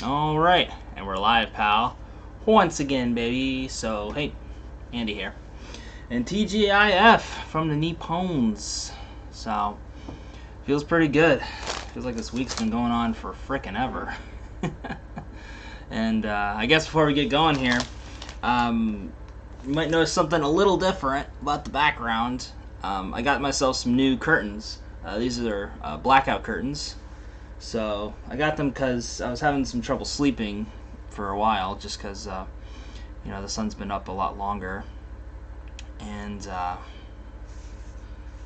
Alright, and we're live, pal. Once again, baby. So, hey, Andy here. And TGIF from the Nippones. So, feels pretty good. Feels like this week's been going on for frickin' ever. And I guess before we get going here, you might notice something a little different about the background. I got myself some new curtains. These are blackout curtains. So I got them because I was having some trouble sleeping for a while, just because the sun's been up a lot longer, and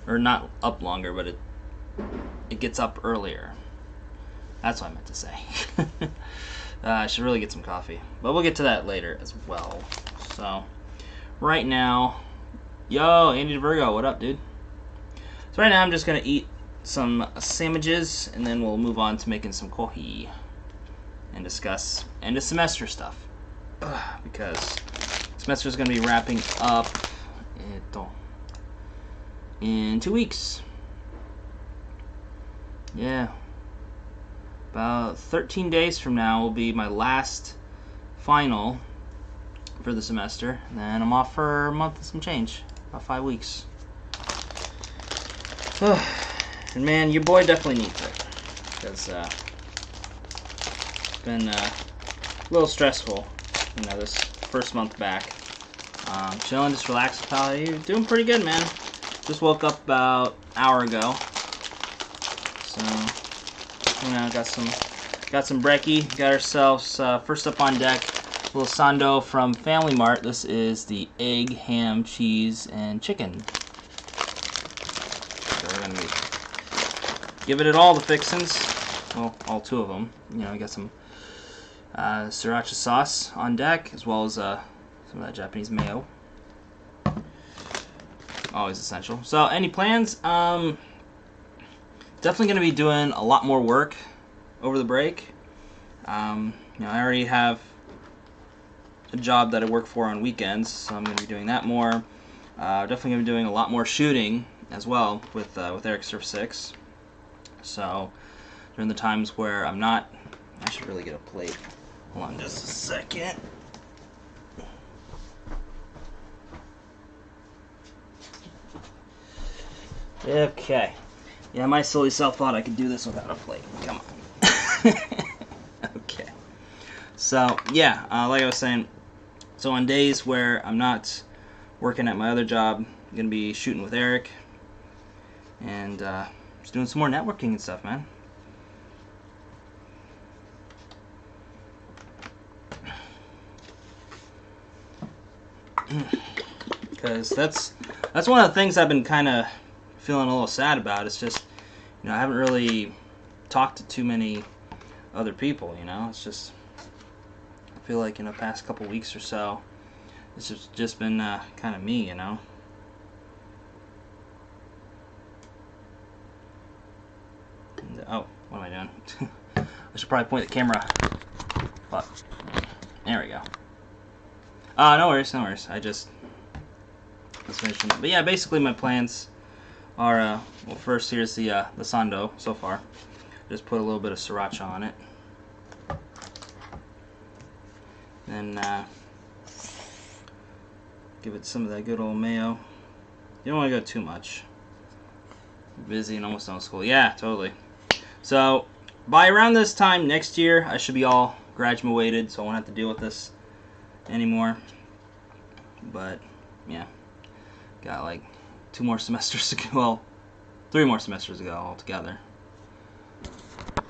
or not up longer, but it gets up earlier. That's what I meant to say. I should really get some coffee, but we'll get to that later as well. So right now, yo, Andy Virgo, what up, dude? So right now I'm just gonna eat some sandwiches, and then we'll move on to making some coffee and discuss end of semester stuff, because semester is going to be wrapping up in 2 weeks. Yeah, about 13 days from now will be my last final for the semester, and then I'm off for a month and some change, about 5 weeks. And man, your boy definitely needs it, because it's been a little stressful, this first month back. Chilling, just relaxing, pal. You're doing pretty good, man. Just woke up about an hour ago, so got some brekkie. Got ourselves first up on deck, a little sando from Family Mart. This is the egg, ham, cheese, and chicken. So we're gonna be giving it all the fixins. Well, all 2 of them. We got some sriracha sauce on deck, as well as some of that Japanese mayo. Always essential. So, any plans? Definitely going to be doing a lot more work over the break. I already have a job that I work for on weekends, so I'm going to be doing that more. Definitely going to be doing a lot more shooting as well with Eric Surf 6. So during the times where I'm not, I should really get a plate. Hold on just a second. Okay. Yeah, my silly self thought I could do this without a plate. Come on. Okay. So yeah, like I was saying, so on days where I'm not working at my other job, I'm gonna be shooting with Eric, and just doing some more networking and stuff, man. Because that's one of the things I've been kind of feeling a little sad about. It's just, I haven't really talked to too many other people, It's just, I feel like in the past couple weeks or so, it's just been kind of me, Oh, what am I doing? I should probably point the camera. But there we go. No worries. I just was finishing. But yeah, basically my plans are well, first here's the sando so far. Just put a little bit of sriracha on it. Then give it some of that good old mayo. You don't want to go too much. Busy and almost done with school. Yeah, totally. So, by around this time next year, I should be all graduated, so I won't have to deal with this anymore. But, yeah. Got like 2 more semesters to go. Well, 3 more semesters to go altogether.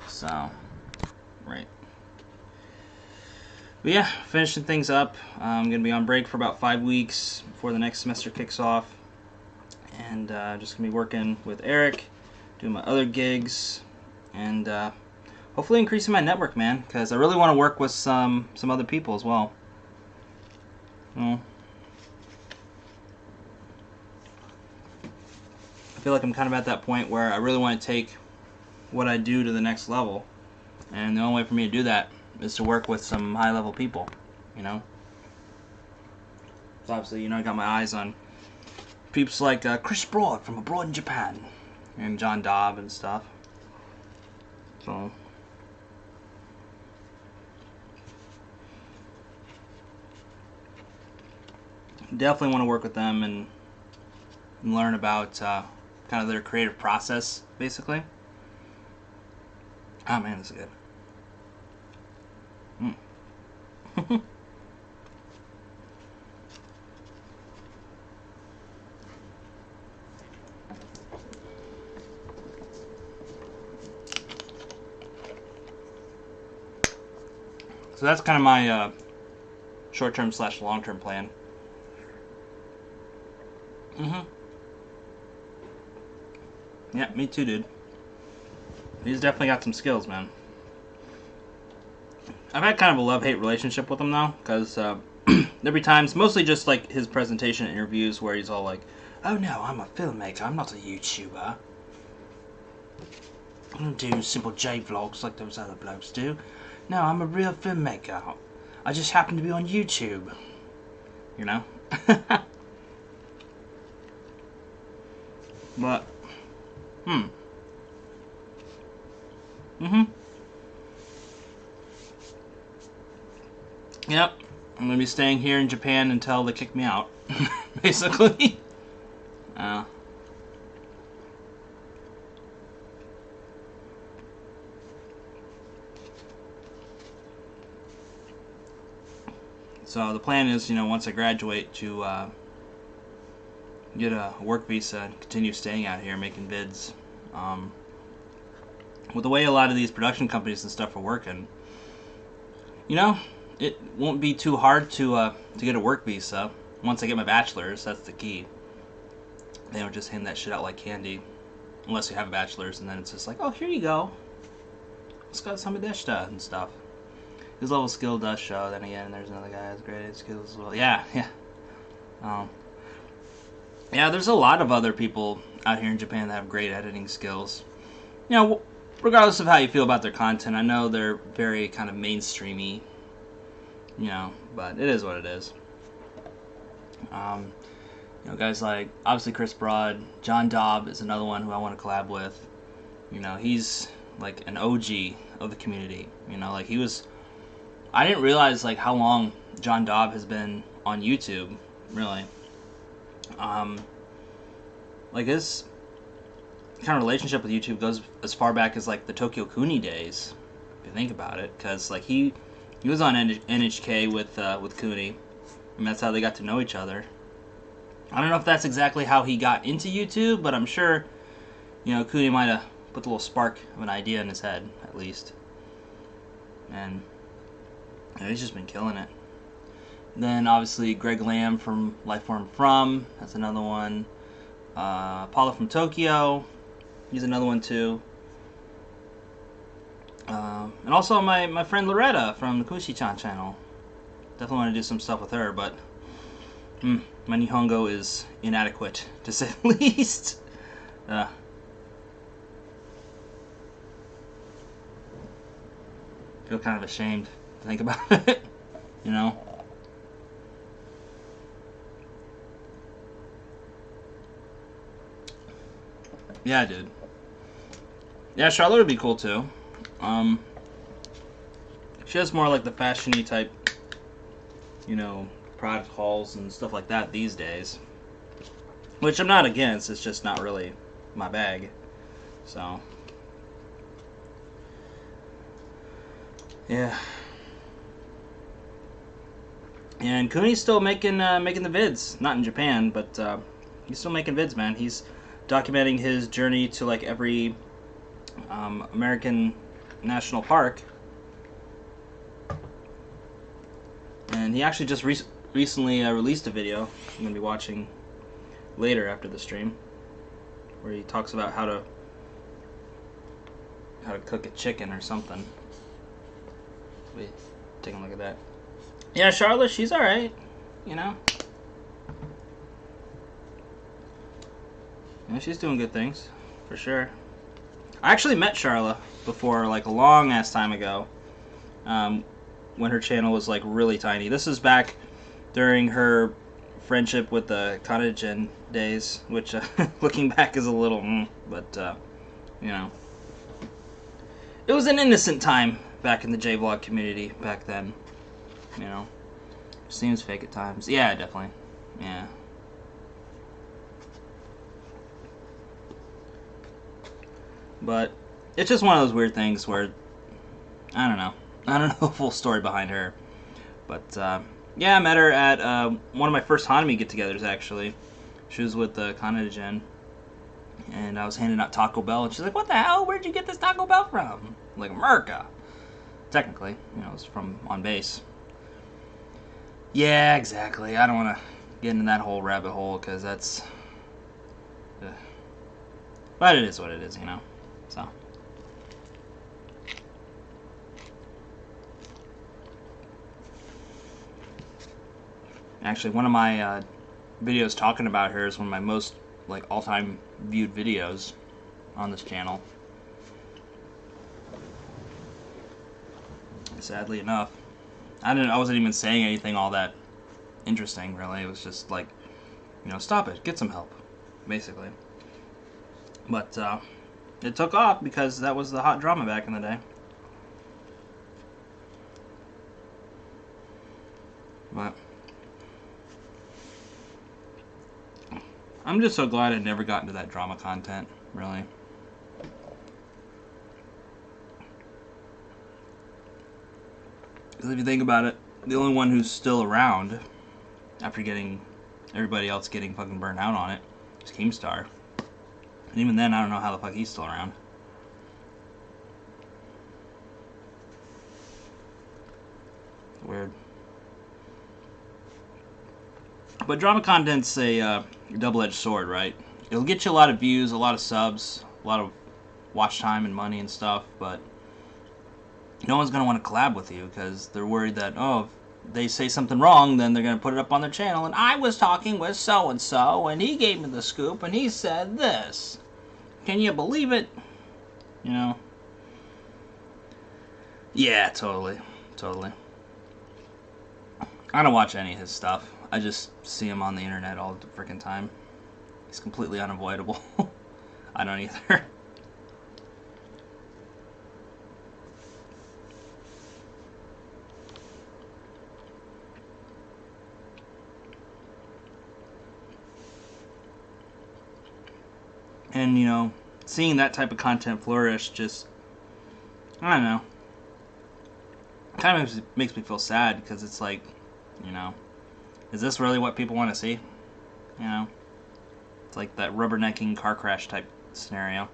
So, right. But yeah, finishing things up. I'm going to be on break for about 5 weeks before the next semester kicks off. And just going to be working with Eric, doing my other gigs, and hopefully increasing my network, man, because I really want to work with some other people as well. I feel like I'm kind of at that point where I really want to take what I do to the next level, and the only way for me to do that is to work with some high-level people, So obviously, I got my eyes on peeps like Chris Broad from abroad in Japan, and John Dobb and stuff. So definitely want to work with them and learn about kind of their creative process, basically. Oh man, this is good. So that's kind of my short-term / long-term plan. Yeah, me too, dude. He's definitely got some skills, man. I've had kind of a love-hate relationship with him, though, because there'll be times, mostly just like his presentation interviews, where he's all like, "Oh no, I'm a filmmaker, I'm not a YouTuber. I don't do simple J-vlogs like those other blokes do. No, I'm a real filmmaker. I just happen to be on YouTube." You know? But, Yep. I'm going to be staying here in Japan until they kick me out. Basically. So the plan is, once I graduate, to get a work visa and continue staying out here making vids. With the way a lot of these production companies and stuff are working, it won't be too hard to get a work visa once I get my bachelor's. That's the key. They don't just hand that shit out like candy, unless you have a bachelor's, and then it's just like, oh, here you go. Let's go some deshta and stuff. His level of skill does show. Then again, there's another guy who has great skills as well. Yeah. Yeah, there's a lot of other people out here in Japan that have great editing skills. Regardless of how you feel about their content, I know they're very kind of mainstreamy, but it is what it is. Guys like, obviously Chris Broad, John Dobb is another one who I want to collab with. He's like an OG of the community. I didn't realize like how long John Dobb has been on YouTube, really. Like his kind of relationship with YouTube goes as far back as like the Tokyo Kuni days, if you think about it, because like he was on NHK with Kuni, and that's how they got to know each other. I don't know if that's exactly how he got into YouTube, but I'm sure Kuni might have put a little spark of an idea in his head, at least. And he's just been killing it. Then obviously Greg Lamb from Lifeform From, that's another one. Paula from Tokyo, he's another one too. And also my friend Loretta from the Kushi-chan channel. Definitely want to do some stuff with her, but my Nihongo is inadequate, to say the least. Feel kind of ashamed to think about it, Yeah, dude. Yeah, Charlotte would be cool too. She has more like the fashion-y type, product hauls and stuff like that these days. Which I'm not against, it's just not really my bag. So, yeah. And Kuni's still making the vids. Not in Japan, but he's still making vids, man. He's documenting his journey to like every American national park. And he actually just recently released a video I'm going to be watching later after the stream, where he talks about how to cook a chicken or something. Wait, take a look at that. Yeah, Charlotte, she's alright, Yeah, she's doing good things, for sure. I actually met Charlotte before, like a long ass time ago, when her channel was like really tiny. This is back during her friendship with the Kanagen days, which looking back is a little, but it was an innocent time back in the J-Vlog community back then. Seems fake at times. Yeah, definitely. Yeah. But it's just one of those weird things where I don't know. I don't know the full story behind her. But yeah, I met her at one of my first Hanami get-togethers. Actually, she was with Kanada Jen, and I was handing out Taco Bell, and she's like, "What the hell? Where'd you get this Taco Bell from?" I'm like, America. Technically, you know, it's from on base. Yeah, exactly. I don't want to get into that whole rabbit hole because that's. But it is what it is, you know. So. Actually, one of my videos talking about her is one of my most like all-time viewed videos on this channel. Sadly enough, I wasn't even saying anything all that interesting, really. It was just like, you know, stop it, get some help, basically. But it took off because that was the hot drama back in the day. But I'm just so glad I never got into that drama content, really. Because if you think about it, the only one who's still around after getting everybody else getting fucking burnt out on it is Keemstar. And even then, I don't know how the fuck he's still around. Weird. But drama content's a double-edged sword, right? It'll get you a lot of views, a lot of subs, a lot of watch time and money and stuff, but no one's going to want to collab with you because they're worried that, oh, if they say something wrong, then they're going to put it up on their channel, and I was talking with so-and-so, and he gave me the scoop, and he said this. Can you believe it? You know? Yeah, totally. Totally. I don't watch any of his stuff. I just see him on the internet all the freaking time. He's completely unavoidable. I don't either. And, you know, seeing that type of content flourish just, I don't know, kind of makes me feel sad because it's like, you know, is this really what people want to see? You know? It's like that rubbernecking car crash type scenario.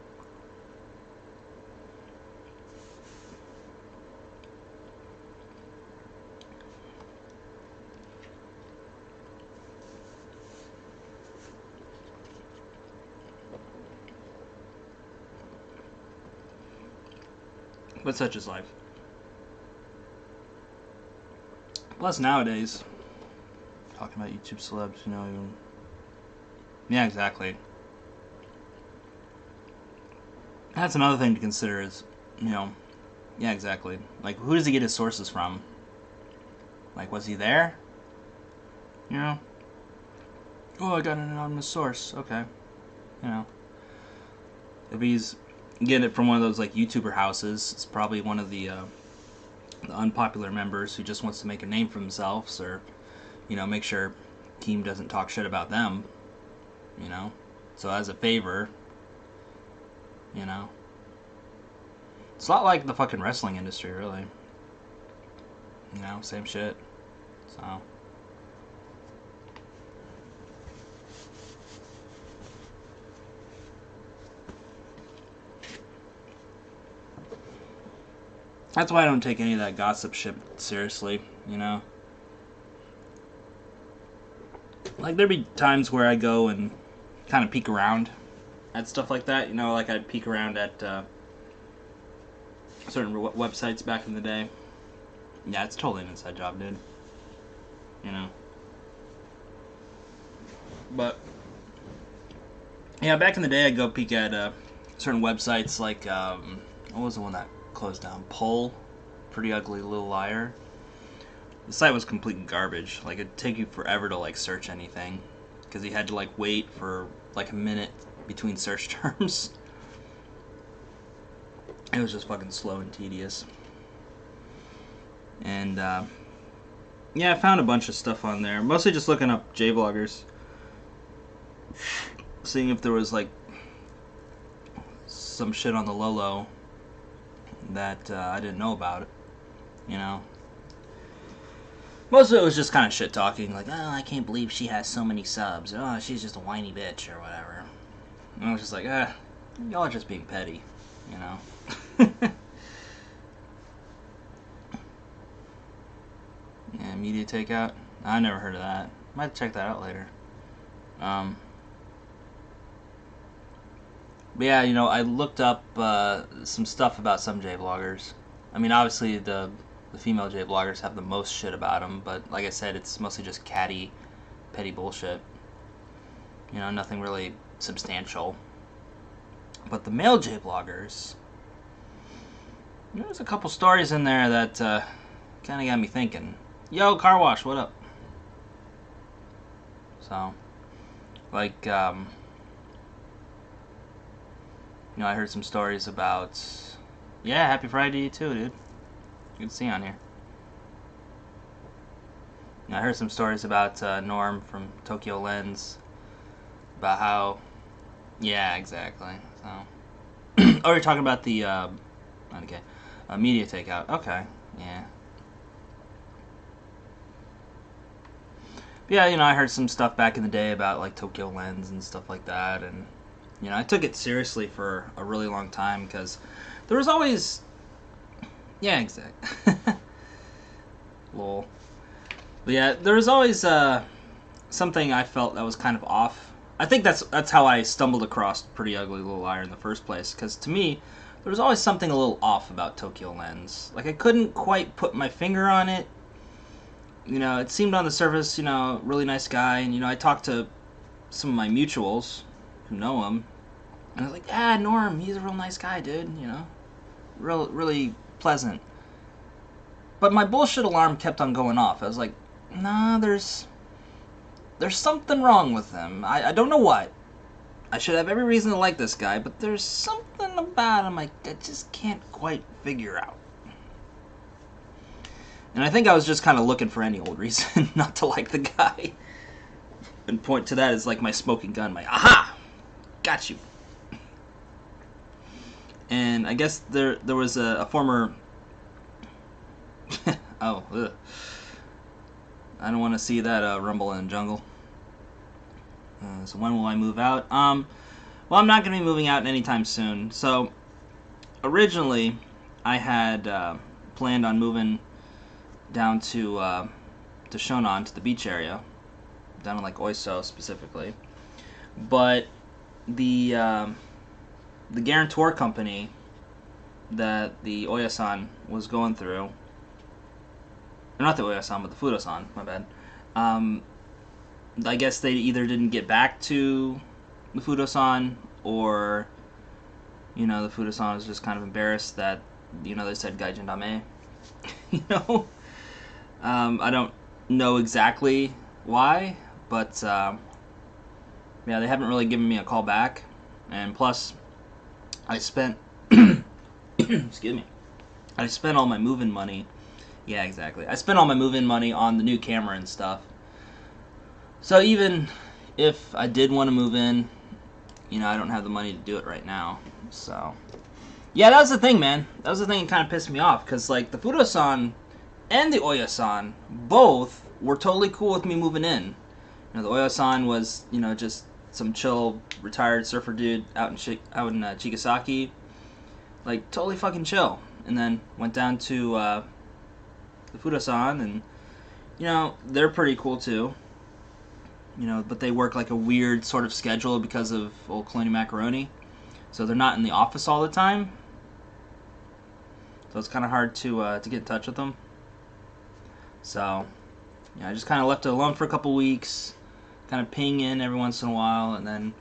But such is life. Plus nowadays, talking about YouTube celebs, you know, even... Yeah, exactly. That's another thing to consider is, you know, yeah, exactly. Like, who does he get his sources from? Like, was he there? You know? Oh, I got an anonymous source. Okay. You know. If he's getting it from one of those, like, YouTuber houses, it's probably one of the unpopular members who just wants to make a name for themselves or, you know, make sure Team doesn't talk shit about them. You know? So as a favor, you know? It's a lot like the fucking wrestling industry, really. You know, same shit. So... That's why I don't take any of that gossip shit seriously, you know? Like, there'd be times where I go and kind of peek around at stuff like that, you know? Like, I'd peek around at certain websites back in the day. Yeah, it's totally an inside job, dude. You know? But, yeah, back in the day, I'd go peek at certain websites like, what was the one that closed down? Poll, Pretty Ugly Little Liar. The site was complete garbage. Like, it'd take you forever to, like, search anything. Because you had to, like, wait for, like, a minute between search terms. It was just fucking slow and tedious. And, Yeah, I found a bunch of stuff on there. Mostly just looking up J-bloggers. Seeing if there was, like, some shit on the low that I didn't know about, you know. Most of it was just kind of shit talking, like, oh, I can't believe she has so many subs. Oh, she's just a whiny bitch or whatever. And I was just like, y'all are just being petty, you know. Yeah, media takeout. I never heard of that. Might check that out later. But yeah, you know, I looked up some stuff about some J-bloggers. I mean, obviously the female J-bloggers have the most shit about them, but like I said, it's mostly just catty, petty bullshit. You know, nothing really substantial. But the male J-bloggers, there's a couple stories in there that kind of got me thinking. Yo, Car Wash, what up? So, like, you know, I heard some stories about, yeah, happy Friday to you too, dude. Good to see you on here. You know, I heard some stories about Norm from Tokyo Lens, about how, yeah, exactly. So, oh, you're talking about the, okay, media takeout. Okay, yeah. But yeah, you know, I heard some stuff back in the day about, like, Tokyo Lens and stuff like that, and, you know, I took it seriously for a really long time, because there was always, yeah, exactly. Lol. But yeah, there was always something I felt that was kind of off. I think that's how I stumbled across Pretty Ugly Little Liar in the first place, because to me, there was always something a little off about Tokyo Lens. Like, I couldn't quite put my finger on it. You know, it seemed on the surface, you know, really nice guy, and, you know, I talked to some of my mutuals who know him, and I was like, yeah, Norm, he's a real nice guy, dude, you know, really pleasant. But my bullshit alarm kept on going off. I was like, nah, there's something wrong with him. I don't know what. I should have every reason to like this guy, but there's something about him I just can't quite figure out. And I think I was just kind of looking for any old reason not to like the guy. And point to that as like my smoking gun, my aha! Got you. And I guess there was a former... oh, ugh. I don't want to see that rumble in the jungle. So when will I move out? Well, I'm not going to be moving out anytime soon. So, originally, I had planned on moving down to Shonan, to the beach area, down in like Oiso specifically. But the guarantor company that the Oyasan was going through, not the Oyasan, but the Fudo-san, my bad. I guess they either didn't get back to the Fudo-san, or, you know, the Fudo-san was just kind of embarrassed that, you know, they said Gaijin Dame. You know? I don't know exactly why, but, yeah, they haven't really given me a call back. And plus, I spent, excuse me, I spent all my move-in money. Yeah, exactly. I spent all my move-in money on the new camera and stuff. So even if I did want to move in, you know, I don't have the money to do it right now. So, yeah, that was the thing, man. That was the thing that kind of pissed me off. Because, like, the Fudo-san and the Oya-san both were totally cool with me moving in. You know, the Oya-san was, you know, just some chill, retired surfer dude out in Chigasaki. Like, totally fucking chill. And then went down to the Fudo-san, and, you know, they're pretty cool too. You know, but they work like a weird sort of schedule because of old Colonial Macaroni. So they're not in the office all the time. So it's kind of hard to get in touch with them. So, yeah, I just kind of left it alone for a couple weeks. Kind of ping in every once in a while. And then,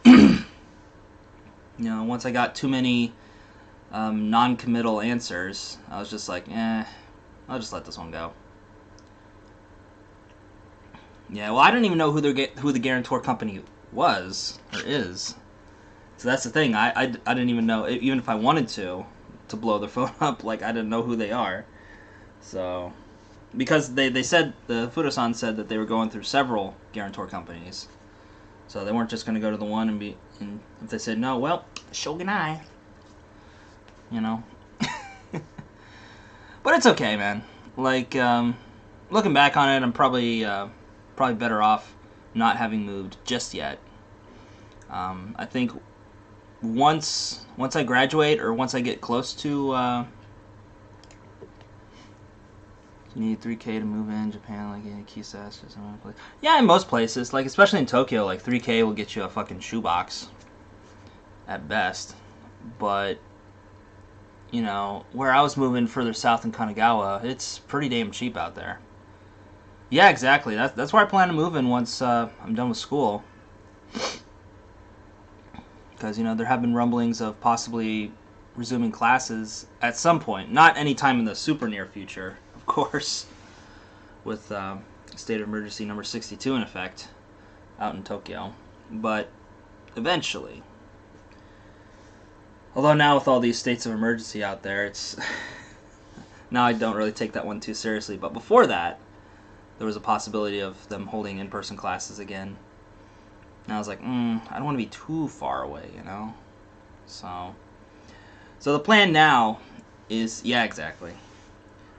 you know, once I got too many non-committal answers, I was just like, I'll just let this one go. Yeah, well, I didn't even know who the guarantor company was, or is. So that's the thing, I didn't even know, even if I wanted to blow their phone up, like, I didn't know who they are. So, because they said, the Fudosan said that they were going through several guarantor companies. So they weren't just going to go to the one and if they said no, well, shogunai. You know? But it's okay, man. Like, looking back on it, I'm probably better off not having moved just yet. I think once I graduate, or once I get close to, you need 3K to move in Japan, like in Kisas or some other place. Yeah, in most places, like especially in Tokyo, like 3K will get you a fucking shoebox at best. But you know, where I was moving further south in Kanagawa, it's pretty damn cheap out there. Yeah, exactly. That's where I plan to move in once I'm done with school. Because, you know, there have been rumblings of possibly resuming classes at some point. Not anytime in the super near future, of course, with state of emergency number 62 in effect out in Tokyo. But eventually. Although now with all these states of emergency out there, it's... now I don't really take that one too seriously. But before that, there was a possibility of them holding in-person classes again. And I was like, I don't want to be too far away, you know? So the plan now is... yeah, exactly.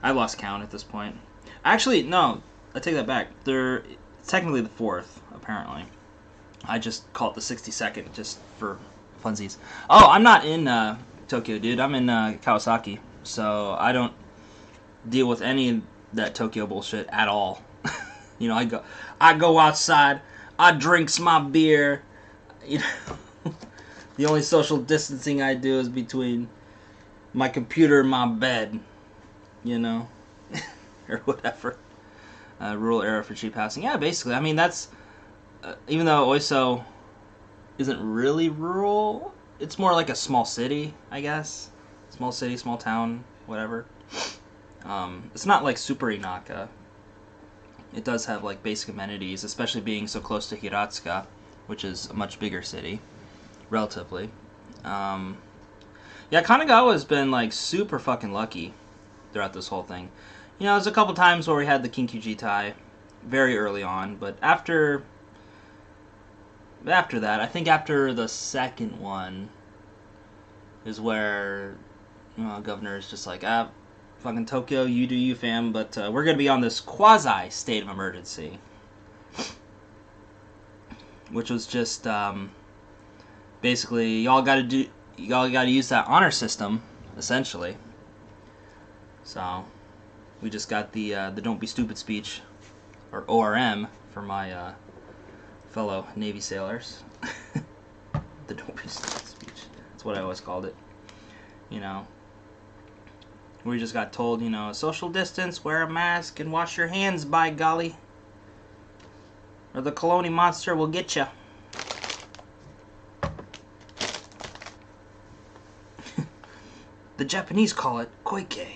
I lost count at this point. Actually, no, I take that back. It's technically the 4th, apparently. I just call it the 62nd, just for funsies. Oh, I'm not in Tokyo, dude. I'm in Kawasaki. So I don't deal with any of that Tokyo bullshit at all. You know, I go outside, I drinks my beer. You know, the only social distancing I do is between my computer and my bed. You know, or whatever. Rural area for cheap housing. Yeah, basically. I mean, that's even though Oiso isn't really rural, it's more like a small city, I guess. Small city, small town, whatever. It's not like super Inaka. It does have like basic amenities, especially being so close to Hiratsuka, which is a much bigger city, relatively. Yeah, Kanagawa has been like super fucking lucky throughout this whole thing. You know, there's a couple times where we had the Kinkyujitai very early on, but after that, I think after the second one is where, you know, governor is just like, fucking Tokyo, you do you, fam, but we're gonna be on this quasi state of emergency, which was just basically y'all gotta use that honor system, essentially. So we just got the Don't Be Stupid speech, or ORM, for my fellow Navy sailors. The Don't Be Stupid speech. That's what I always called it. You know, we just got told, you know, social distance, wear a mask, and wash your hands, by golly, or the Colony monster will get you. The Japanese call it koike,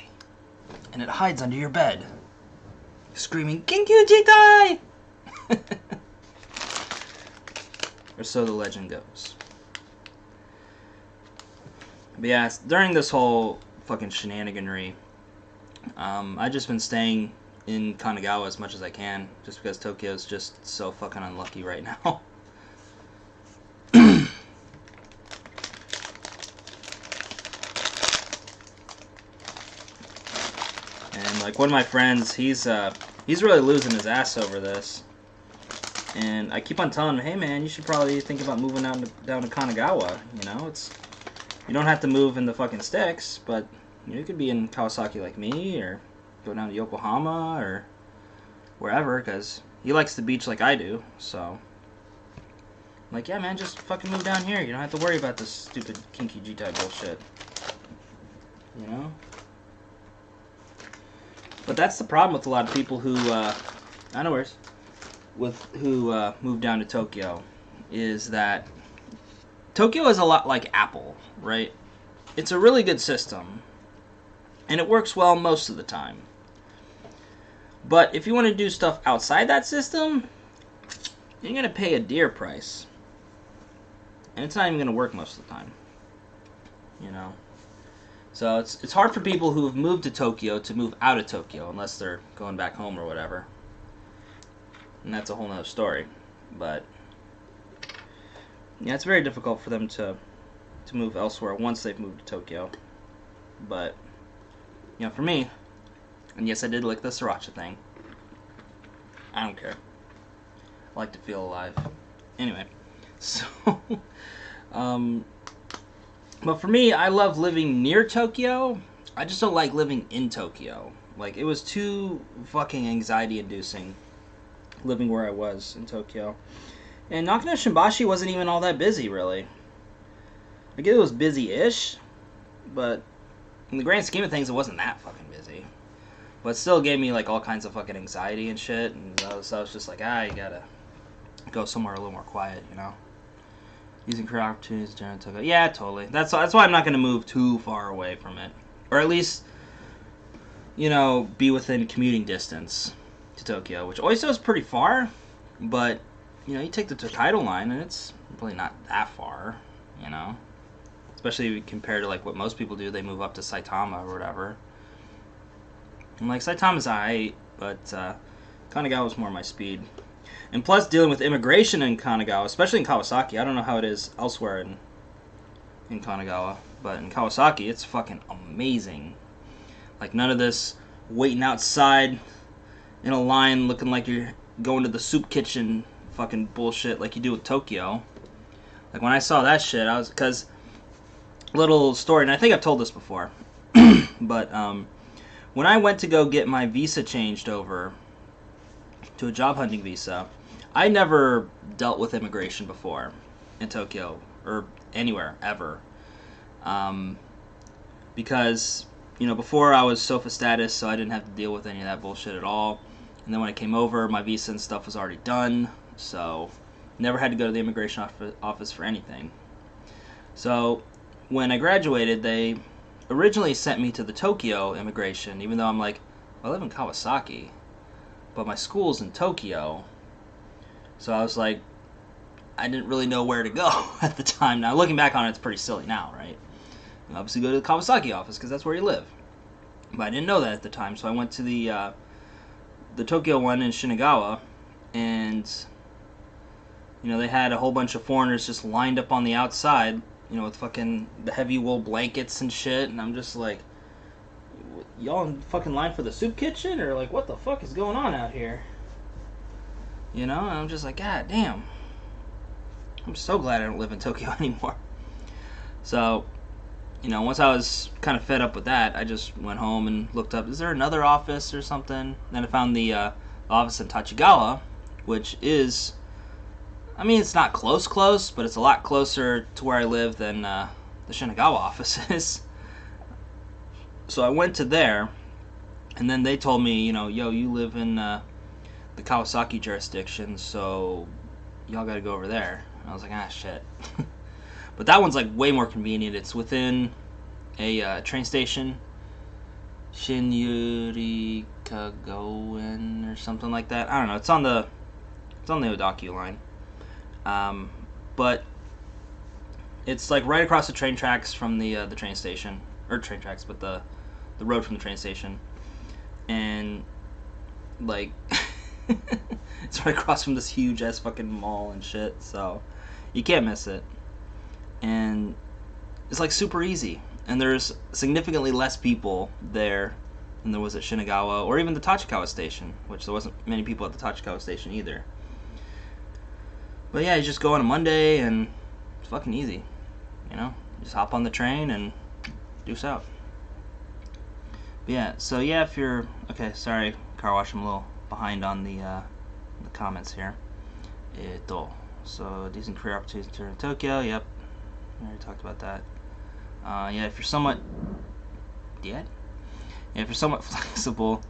and it hides under your bed, screaming, Kinkyujitai! Or so the legend goes. But yeah, during this whole fucking shenaniganry, I've just been staying in Kanagawa as much as I can, just because Tokyo's just so fucking unlucky right now. And like one of my friends, he's really losing his ass over this. And I keep on telling him, hey man, you should probably think about moving down to Kanagawa. You know, you don't have to move in the fucking sticks, but you could be in Kawasaki like me, or go down to Yokohama, or wherever, because he likes the beach like I do. So, I'm like, yeah man, just fucking move down here. You don't have to worry about this stupid Kinkyujitai bullshit. You know? But that's the problem with a lot of people who, move down to Tokyo, is that Tokyo is a lot like Apple, right? It's a really good system, and it works well most of the time. But if you want to do stuff outside that system, you're going to pay a dear price. And it's not even going to work most of the time. You know? So it's hard for people who have moved to Tokyo to move out of Tokyo unless they're going back home or whatever. And that's a whole nother story. But yeah, it's very difficult for them to move elsewhere once they've moved to Tokyo. But for me, and yes, I did like the sriracha thing. I don't care. I like to feel alive. Anyway, so but for me, I love living near Tokyo. I just don't like living in Tokyo. Like, it was too fucking anxiety-inducing living where I was in Tokyo. And Nakano Shimbashi wasn't even all that busy, really. Like, it was busy-ish, but in the grand scheme of things, it wasn't that fucking busy. But it still gave me, like, all kinds of fucking anxiety and shit, and I was just like, you gotta go somewhere a little more quiet, Using career opportunities during Tokyo. Yeah, totally. That's why I'm not going to move too far away from it. Or at least, be within commuting distance to Tokyo, which Oiso is pretty far, but, you take the Tokaido line, and it's really not that far, Especially compared to, like, what most people do. They move up to Saitama or whatever. And, like, Saitama's alright, but Kanagawa's more my speed. And plus, dealing with immigration in Kanagawa, especially in Kawasaki, I don't know how it is elsewhere in Kanagawa, but in Kawasaki, it's fucking amazing. Like, none of this waiting outside in a line looking like you're going to the soup kitchen fucking bullshit like you do with Tokyo. Like, when I saw that shit, because, little story, and I think I've told this before, but, when I went to go get my visa changed over to a job hunting visa, I never dealt with immigration before in Tokyo or anywhere ever, because before I was SOFA status, so I didn't have to deal with any of that bullshit at all. And then when I came over, my visa and stuff was already done, so never had to go to the immigration office for anything. So when I graduated, they originally sent me to the Tokyo immigration, even though I'm like, well, I live in Kawasaki, but my school's in Tokyo. So I was like, I didn't really know where to go at the time. Now, looking back on it, it's pretty silly now, right? You obviously go to the Kawasaki office because that's where you live. But I didn't know that at the time, so I went to the Tokyo one in Shinagawa, and they had a whole bunch of foreigners just lined up on the outside, with fucking the heavy wool blankets and shit, and I'm just like, y'all in fucking line for the soup kitchen, or like, what the fuck is going on out here? And I'm just like, god damn, I'm so glad I don't live in Tokyo anymore. So, once I was kind of fed up with that, I just went home and looked up, is there another office or something? Then I found the office in Tachigawa, which is, it's not close, but it's a lot closer to where I live than the Shinagawa office is. So I went to there, and then they told me, yo, you live in the Kawasaki jurisdiction, so y'all gotta go over there. And I was like, shit. But that one's like way more convenient. It's within a train station, Shinyuri Kagawan or something like that. I don't know. It's on the Odakyu line. But it's like right across the train tracks from the train station, or train tracks, but the road from the train station, and like it's right across from this huge ass fucking mall and shit, so you can't miss it. And it's like super easy, and there's significantly less people there than there was at Shinagawa or even the Tachikawa station, which there wasn't many people at the Tachikawa station either. But yeah, you just go on a Monday and it's fucking easy, just hop on the train and deuce out. But yeah, so yeah, if you're okay, sorry, car wash, I'm a little behind on the comments here. So decent career opportunities to Tokyo. Yep, we already talked about that. Yeah, if you're somewhat flexible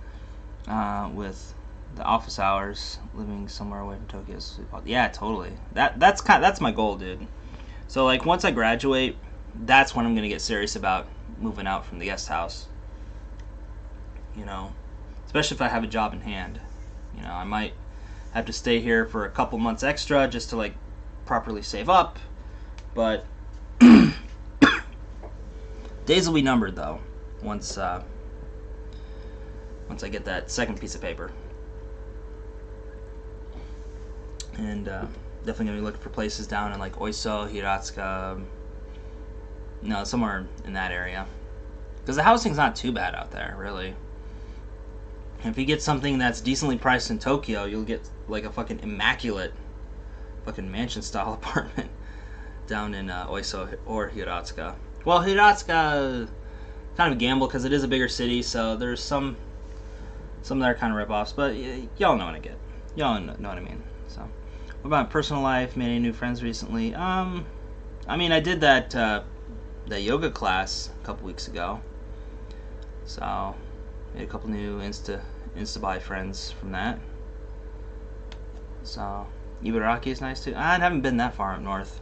with the office hours, living somewhere away from Tokyo. Yeah, totally. That's my goal, dude. So like once I graduate, that's when I'm gonna get serious about moving out from the guest house. Especially if I have a job in hand. I might have to stay here for a couple months extra just to like properly save up, but Days will be numbered though. Once I get that second piece of paper. And definitely gonna be looking for places down in like Oiso, Hiratsuka, somewhere in that area. Because the housing's not too bad out there, really. And if you get something that's decently priced in Tokyo, you'll get like a fucking immaculate fucking mansion style apartment down in Oiso or Hiratsuka. Well, Hiratsuka, kind of a gamble because it is a bigger city, so there's some that are kind of rip-offs, but y'all know what I get. Y'all know what I mean. So, what about personal life? Made any new friends recently? I mean, I did that yoga class a couple weeks ago, so made a couple new Insta buy friends from that. So Ibaraki is nice too. I haven't been that far up north.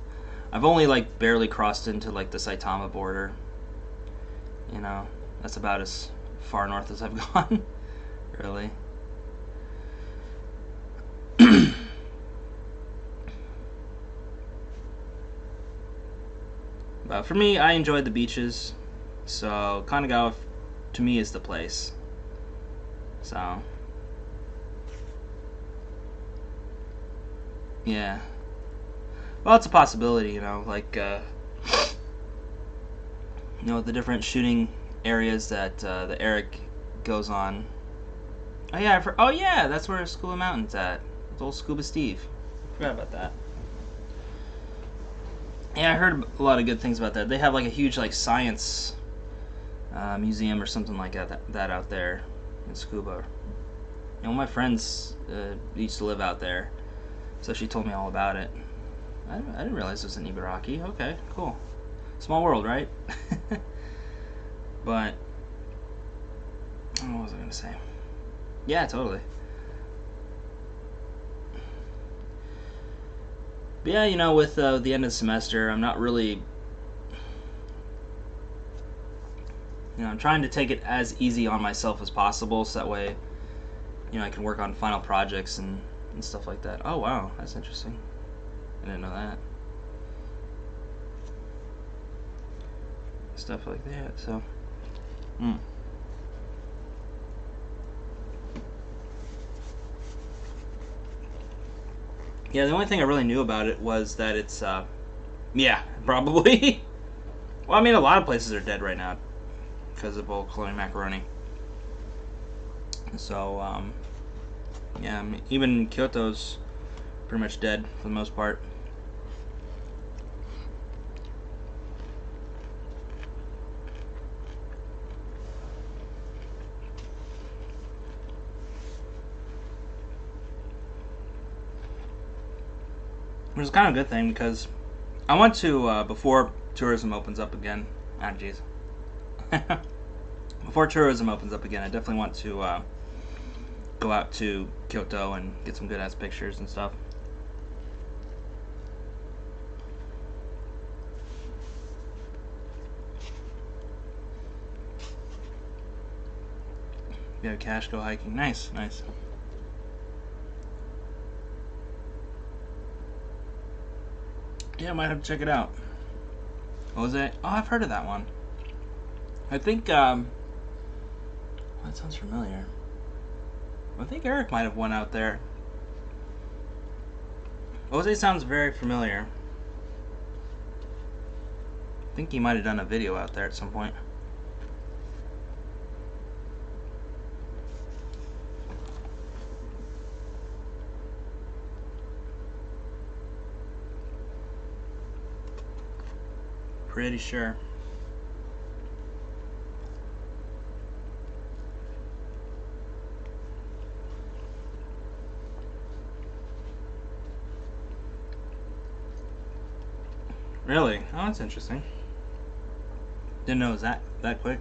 I've only like barely crossed into like the Saitama border. You know, that's about as far north as I've gone. Really. But for me, I enjoyed the beaches, so Kanagawa to me is the place. So yeah. Well, it's a possibility, you know, like the different shooting areas that the Eric goes on. Oh yeah, that's where School of Mountains at. It's old Scuba Steve. Forgot about that. Yeah, I heard a lot of good things about that. They have like a huge like science museum or something like that out there in Scuba. You know, my friends used to live out there, so she told me all about it. I didn't realize it was in Ibaraki. Okay, cool. Small world, right? But what was I gonna say? Yeah, totally. But yeah, you know, with the end of the semester, I'm not really, I'm trying to take it as easy on myself as possible, so that way, I can work on final projects and stuff like that. Oh wow, that's interesting. I didn't know that. Stuff like that, so. Yeah, the only thing I really knew about it was that it's, yeah, probably. Well, I mean, a lot of places are dead right now because of old cloning macaroni. So, yeah, I mean, even Kyoto's pretty much dead for the most part. Which is kind of a good thing because I want to, before tourism opens up again, jeez. Before tourism opens up again, I definitely want to go out to Kyoto and get some good ass pictures and stuff. If you have cash, go hiking. Nice, nice. Yeah, I might have to check it out. What was it? Oh, I've heard of that one. I think, that sounds familiar. I think Eric might have one out there. Jose sounds very familiar. I think he might have done a video out there at some point. Pretty sure. Really? Oh, that's interesting. Didn't know it was that quick.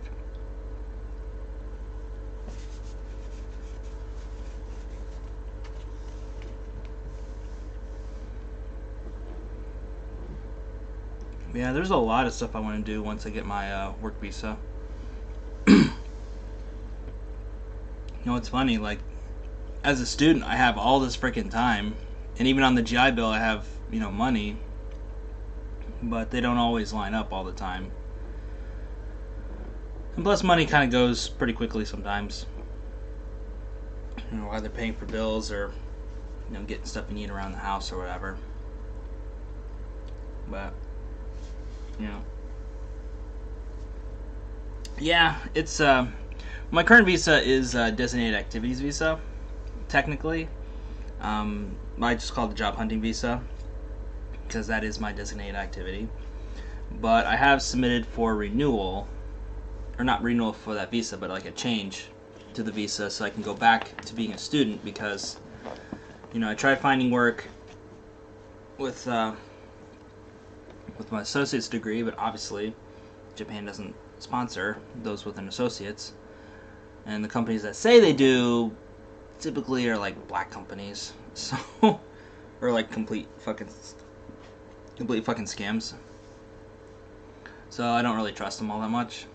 Yeah, there's a lot of stuff I want to do once I get my work visa. You know, it's funny, like, as a student, I have all this freaking time, and even on the GI Bill, I have, money, but they don't always line up all the time. And plus, money kind of goes pretty quickly sometimes. You know, either paying for bills or, you know, getting stuff you need around the house or whatever. But, you know, yeah, it's my current visa is designated activities visa, technically. I just call it the job hunting visa because that is my designated activity. But I have submitted for renewal, or not renewal for that visa, but like a change to the visa so I can go back to being a student because, you know, I tried finding work with my associate's degree, but obviously Japan doesn't sponsor those with an associate's, and the companies that say they do typically are like black companies, so or like complete fucking scams. So I don't really trust them all that much.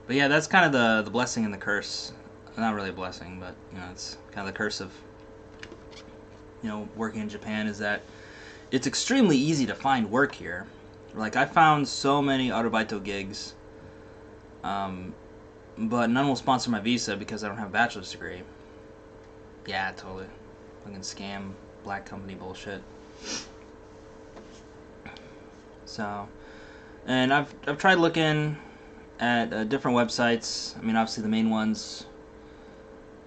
But yeah, that's kind of the blessing and the curse. Not really a blessing, but you know, it's kind of the curse of, you know, working in Japan, is that it's extremely easy to find work here. Like, I found so many Arubaito gigs, but none will sponsor my visa because I don't have a bachelor's degree. Yeah, totally. Fucking scam, black company bullshit. So, and I've tried looking at different websites. I mean, obviously the main ones,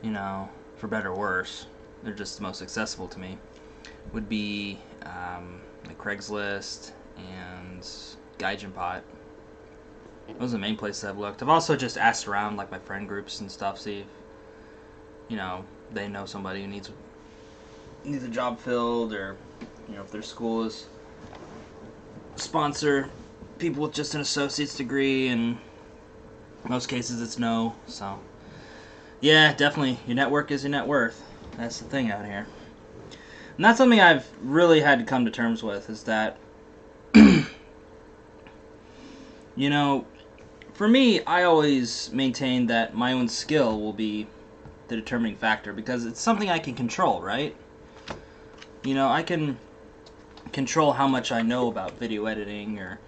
you know, for better or worse, they're just the most accessible to me, would be like Craigslist and Gaijin Pot. Those are the main places I've looked. I've also just asked around, like my friend groups and stuff, see if, you know, they know somebody who needs a job filled, or, you know, if their school is sponsor people with just an associate's degree, and in most cases it's no. So yeah, definitely, your network is your net worth. That's the thing out here. And that's something I've really had to come to terms with, is that you know, for me, I always maintain that my own skill will be the determining factor, because it's something I can control, right? You know, I can control how much I know about video editing, or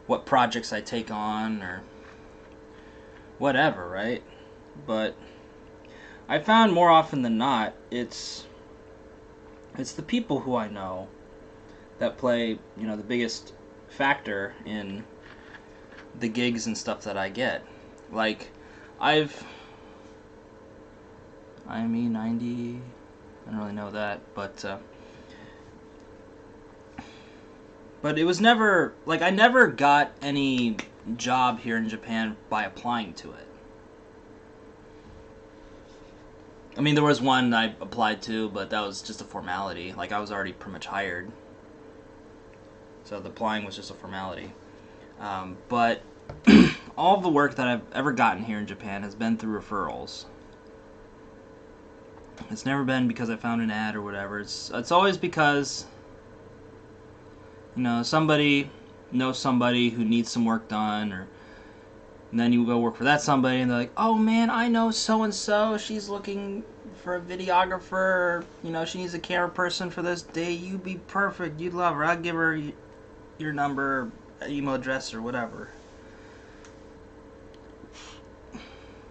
what projects I take on, or whatever, right? But I found more often than not, it's the people who I know that play, you know, the biggest factor in the gigs and stuff that I get. Like, IME 90, I don't really know that, but it was never, like, I never got any job here in Japan by applying to it. I mean, there was one I applied to, but that was just a formality. Like, I was already pretty much hired, so the applying was just a formality. But all of the work that I've ever gotten here in Japan has been through referrals. It's never been because I found an ad or whatever. It's always because, you know, somebody knows somebody who needs some work done, and then you go work for that somebody, and they're like, oh man, I know so-and-so, she's looking for a videographer, you know, she needs a camera person for this day, you'd be perfect, you'd love her, I'll give her your number, email address, or whatever.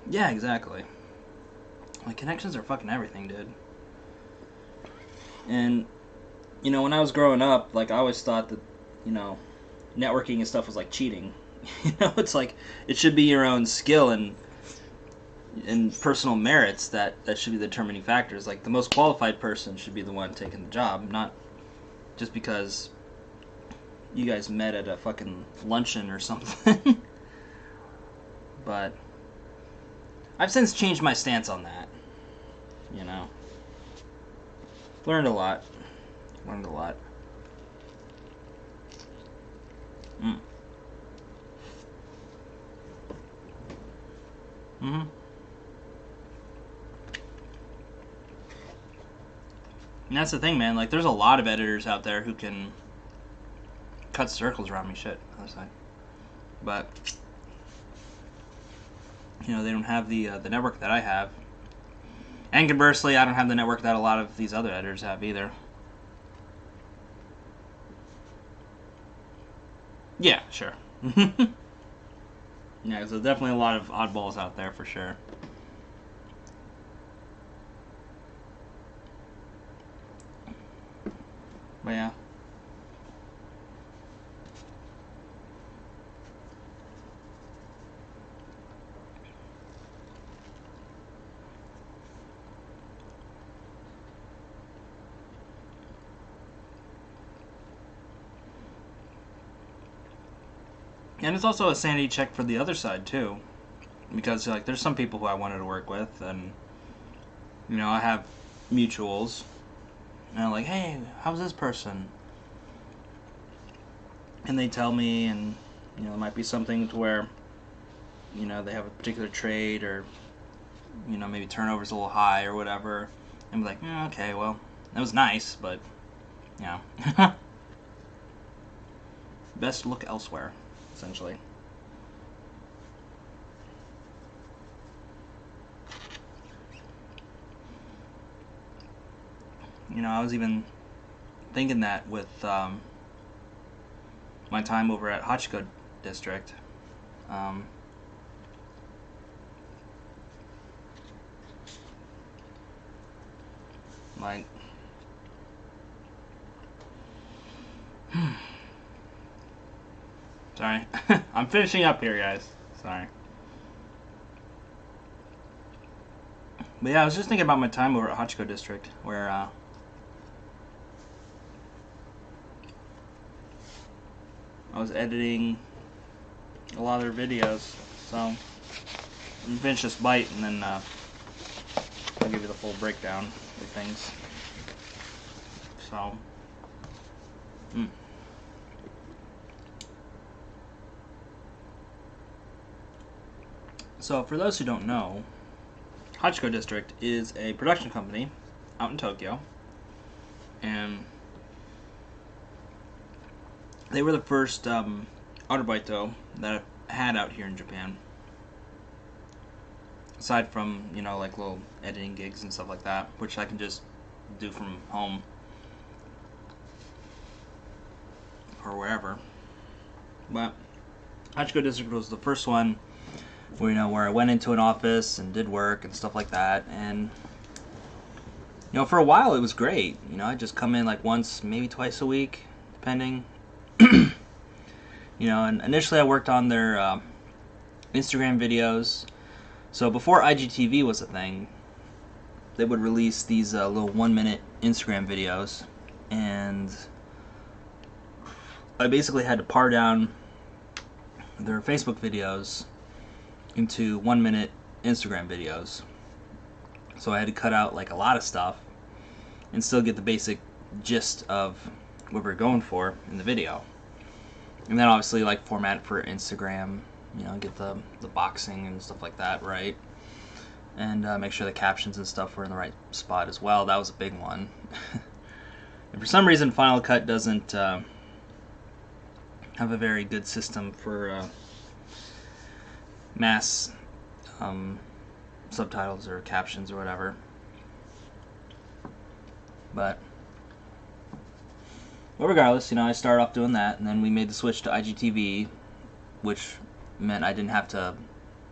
Yeah, exactly. Like, connections are fucking everything, dude. And, you know, when I was growing up, like, I always thought that, you know, networking and stuff was like cheating. You know, it's like, it should be your own skill and personal merits that should be the determining factors. Like, the most qualified person should be the one taking the job, not just because you guys met at a fucking luncheon or something. But I've since changed my stance on that. You know, learned a lot. Mm-hmm. And that's the thing, man. Like, there's a lot of editors out there who can cut circles around me. Shit, other side. But, you know, they don't have the network that I have. And conversely, I don't have the network that a lot of these other editors have either. Yeah, sure. Yeah, so definitely a lot of oddballs out there for sure. But yeah. And it's also a sanity check for the other side too, because like there's some people who I wanted to work with, and I have mutuals, and I'm like, hey, how's this person? And they tell me, and it might be something to where they have a particular trade, or maybe turnover's a little high or whatever. And I'm like, okay, well, that was nice, but best look elsewhere, essentially. I was even thinking that with my time over at Hachiko District. Like, sorry, I'm finishing up here, guys. Sorry. But yeah, I was just thinking about my time over at Hachiko District, where I was editing a lot of their videos. So I'm gonna finish this bite, and then I'll give you the full breakdown of things. So, So for those who don't know, Hachiko District is a production company out in Tokyo, and they were the first Arubaito that I had out here in Japan. Aside from, like little editing gigs and stuff like that, which I can just do from home or wherever. But Hachiko District was the first one where, where I went into an office and did work and stuff like that. And, for a while it was great. I'd just come in like once, maybe twice a week, depending. And initially I worked on their Instagram videos. So before IGTV was a thing, they would release these little 1-minute Instagram videos, and I basically had to par down their Facebook videos into 1-minute Instagram videos. So I had to cut out like a lot of stuff and still get the basic gist of what we're going for in the video. And then obviously like format it for Instagram, get the boxing and stuff like that right. And make sure the captions and stuff were in the right spot as well. That was a big one. And for some reason Final Cut doesn't have a very good system for mass subtitles or captions or whatever. But regardless, I started off doing that, and then we made the switch to IGTV, which meant I didn't have to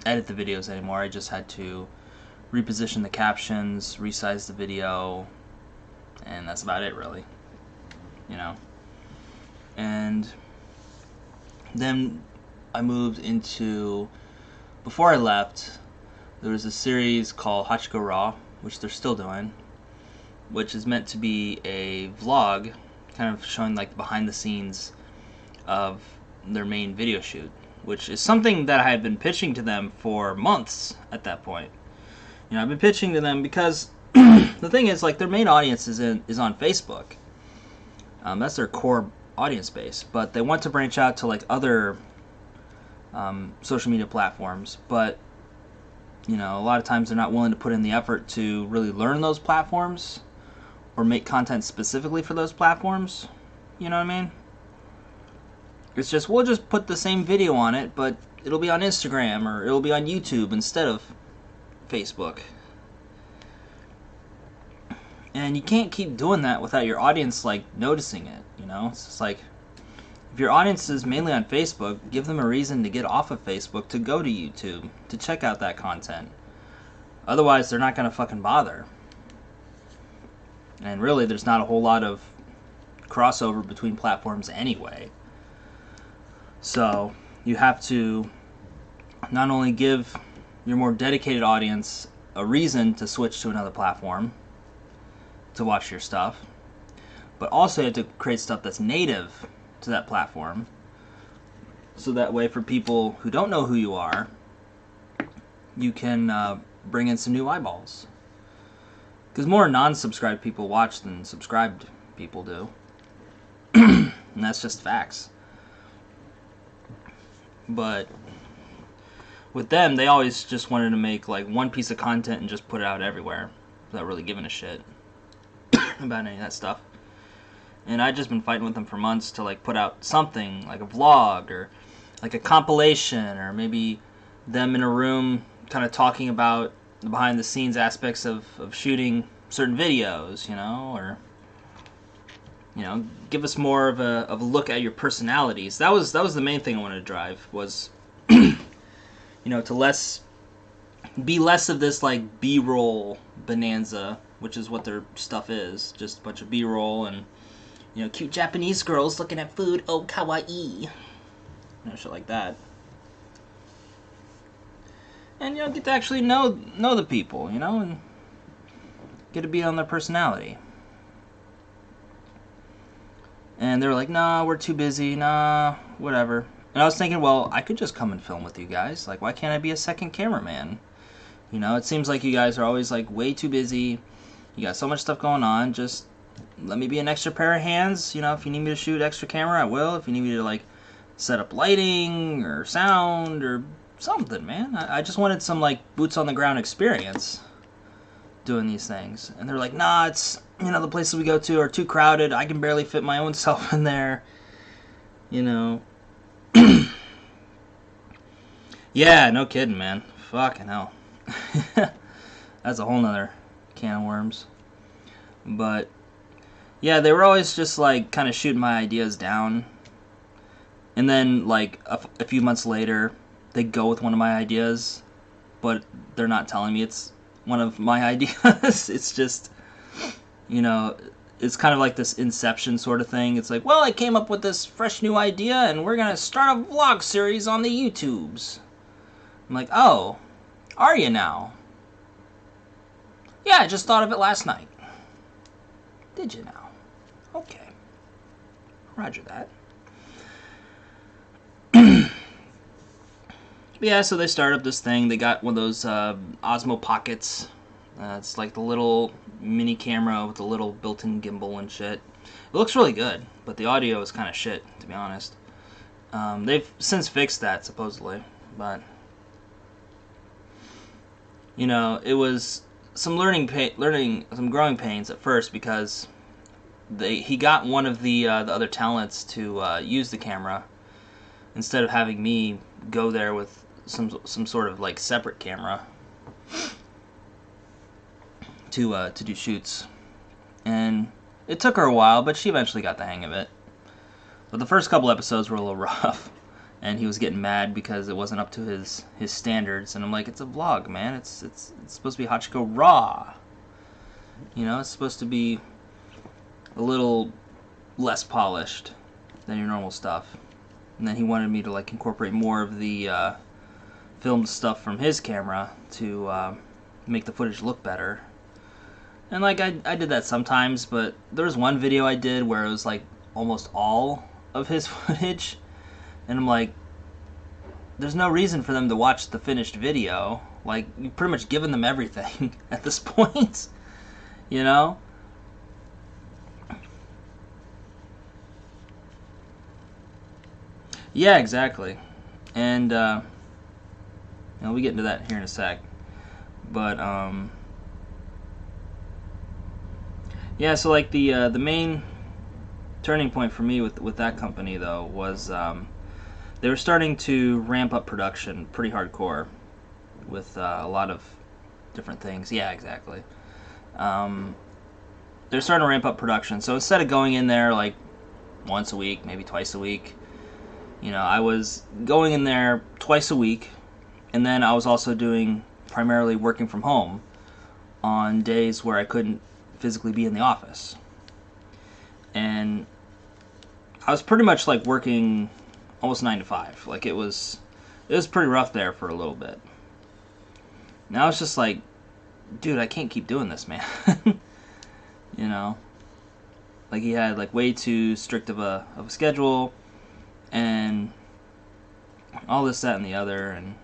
edit the videos anymore. I just had to reposition the captions, resize the video, and that's about it, really. And then I moved into, before I left, there was a series called Hachiko Raw, which they're still doing, which is meant to be a vlog, kind of showing like behind the scenes of their main video shoot, which is something that I had been pitching to them for months at that point. I've been pitching to them because the thing is, like, their main audience is on Facebook. That's their core audience base, but they want to branch out to like other social media platforms, but a lot of times they're not willing to put in the effort to really learn those platforms or make content specifically for those platforms. You know what I mean? It's just, we'll just put the same video on it, but it'll be on Instagram or it'll be on YouTube instead of Facebook. And you can't keep doing that without your audience like noticing it. It's just like, If your audience is mainly on Facebook, give them a reason to get off of Facebook to go to YouTube, to check out that content. Otherwise, they're not going to fucking bother. And really, there's not a whole lot of crossover between platforms anyway. So, you have to not only give your more dedicated audience a reason to switch to another platform to watch your stuff, but also you have to create stuff that's native to that platform, so that way for people who don't know who you are, you can bring in some new eyeballs. Because more non-subscribed people watch than subscribed people do. And that's just facts. But with them, they always just wanted to make like one piece of content and just put it out everywhere without really giving a shit about any of that stuff. And I've just been fighting with them for months to like put out something like a vlog or like a compilation, or maybe them in a room kind of talking about the behind the scenes aspects of shooting certain videos, you know, or give us more of a look at your personalities. That was the main thing I wanted to drive, was to be less of this like B-roll bonanza, which is what their stuff is, just a bunch of B-roll and cute Japanese girls looking at food, oh kawaii, shit like that. And get to actually know the people, and get to be on their personality. And they were like, nah, we're too busy, nah, whatever. And I was thinking, well, I could just come and film with you guys. Like, why can't I be a second cameraman? It seems like you guys are always like way too busy. You got so much stuff going on. Just let me be an extra pair of hands. If you need me to shoot extra camera, I will. If you need me to like set up lighting or sound or something, man. I just wanted some like boots on the ground experience doing these things. And they're like, nah, it's the places we go to are too crowded. I can barely fit my own self in there. Yeah, no kidding, man. Fucking hell. That's a whole nother can of worms. But yeah, they were always just like kind of shooting my ideas down, and then like a few months later they go with one of my ideas, but they're not telling me it's one of my ideas. It's just it's kind of like this Inception sort of thing. It's like, well, I came up with this fresh new idea and we're gonna start a vlog series on the YouTubes. I'm like, oh, are you now? Yeah, I just thought of it last night. Did you now? Okay. Roger that. Yeah, so they started up this thing. They got one of those Osmo Pockets. It's like the little mini camera with the little built-in gimbal and shit. It looks really good, but the audio is kind of shit, to be honest. They've since fixed that, supposedly, but it was some some growing pains at first, because he got one of the other talents to use the camera instead of having me go there with some sort of like separate camera to do shoots. And it took her a while, but she eventually got the hang of it. But the first couple episodes were a little rough, and he was getting mad because it wasn't up to his standards. And I'm like, it's a vlog, man. It's supposed to be Hachiko raw. It's supposed to be a little less polished than your normal stuff. And then he wanted me to like incorporate more of the filmed stuff from his camera to make the footage look better. And like I did that sometimes, but there was one video I did where it was like almost all of his footage, and I'm like, there's no reason for them to watch the finished video. Like, you've pretty much given them everything at this point, Yeah, exactly. And we get into that here in a sec. But yeah, so like the main turning point for me with that company though was they were starting to ramp up production pretty hardcore with a lot of different things. Yeah, exactly. They're starting to ramp up production. So instead of going in there like once a week, maybe twice a week, You know, I was going in there twice a week, and then I was also doing primarily working from home on days where I couldn't physically be in the office. And I was pretty much like working almost 9 to 5. Like it was pretty rough there for a little bit. Now it's just like, dude, I can't keep doing this, man. You know, like he had like way too strict of a schedule, and all this, that, and the other, and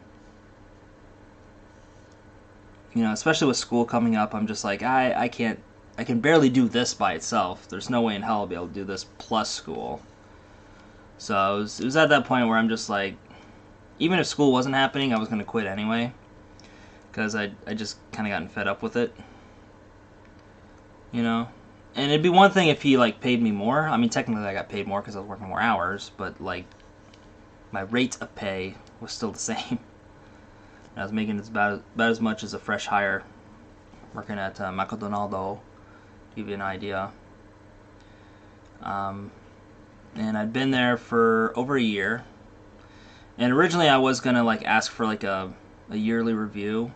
you know, especially with school coming up, I'm just like, I can barely do this by itself. There's no way in hell I'll be able to do this plus school. So it was at that point where I'm just like, even if school wasn't happening, I was going to quit anyway, because I just kind of gotten fed up with it, you know. And it'd be one thing if he like paid me more. I mean, technically I got paid more because I was working more hours, but like my rate of pay was still the same. I was making about as much as a fresh hire working at McDonald's, to give you an idea. And I'd been there for over a year. And originally I was gonna like ask for like a yearly review.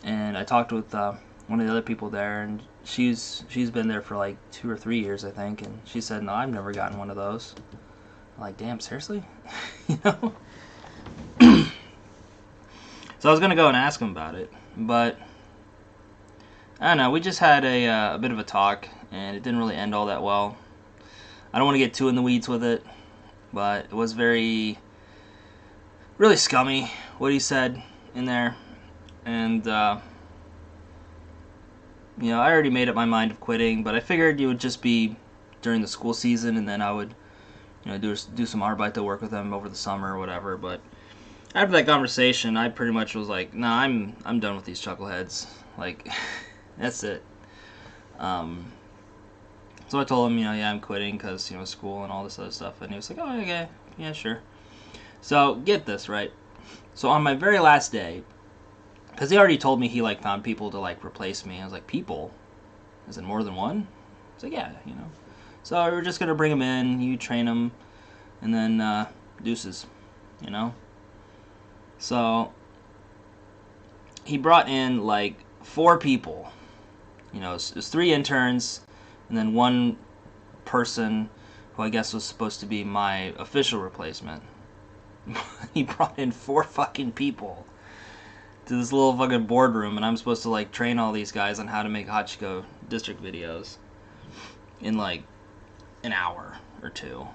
And I talked with one of the other people there, and she's been there for like 2 or 3 years, I think, and she said, no, I've never gotten one of those. I'm like, damn, seriously? You know? So I was going to go and ask him about it, but I don't know, we just had a bit of a talk, and it didn't really end all that well. I don't want to get too in the weeds with it, but it was really scummy what he said in there, and you know, I already made up my mind of quitting, but I figured it would just be during the school season, and then I would, you know, do some Arbeito work with them over the summer or whatever. But after that conversation, I pretty much was like, nah, I'm done with these chuckleheads. Like, that's it. So I told him, you know, yeah, I'm quitting because, you know, school and all this other stuff. And he was like, oh, okay, yeah, sure. So get this, right? So on my very last day, because he already told me he like found people to like replace me. I was like, people? Is it more than one? He's like, yeah, you know. So we're just gonna bring him in, you train him, and then deuces, you know. So he brought in like 4 people. You know, it was 3 interns, and then 1 person who I guess was supposed to be my official replacement. He brought in 4 fucking people to this little fucking boardroom, and I'm supposed to like train all these guys on how to make Hachiko district videos in like an hour or 2.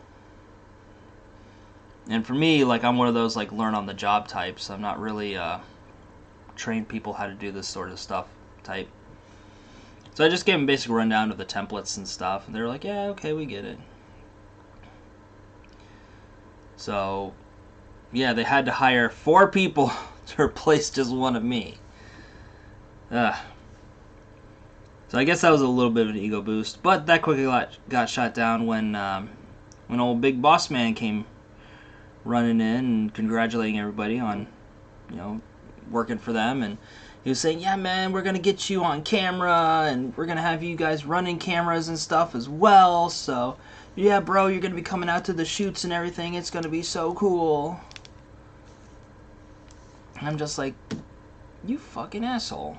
And for me, like, I'm one of those like learn on the job types. I'm not really train people how to do this sort of stuff type. So I just gave them a basic rundown of the templates and stuff, and they were like, yeah, okay, we get it. So yeah, they had to hire 4 people to replace just 1 of me. So I guess that was a little bit of an ego boost, but that quickly got shot down when old Big Boss Man came running in and congratulating everybody on, you know, working for them, and he was saying, yeah, man, we're gonna get you on camera, and we're gonna have you guys running cameras and stuff as well, so yeah, bro, you're gonna be coming out to the shoots and everything, it's gonna be so cool. And I'm just like, you fucking asshole.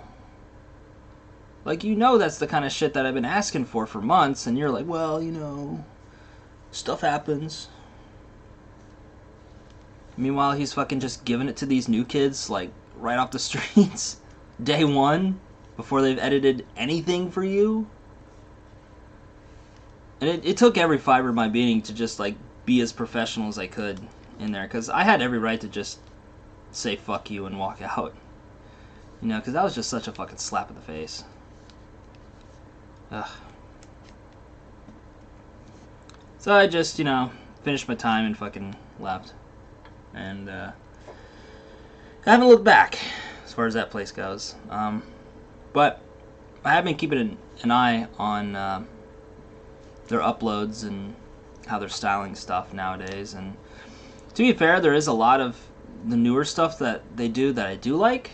Like, you know that's the kind of shit that I've been asking for months, and you're like, well, you know, stuff happens. Meanwhile, he's fucking just giving it to these new kids, like, right off the streets, day 1, before they've edited anything for you. And it took every fiber of my being to just, like, be as professional as I could in there, because I had every right to just say fuck you and walk out. You know, because that was just such a fucking slap in the face. Ugh. So I just, you know, finished my time and fucking left. And I haven't looked back as far as that place goes. But I have been keeping an eye on their uploads and how they're styling stuff nowadays. And to be fair, there is a lot of the newer stuff that they do that I do like.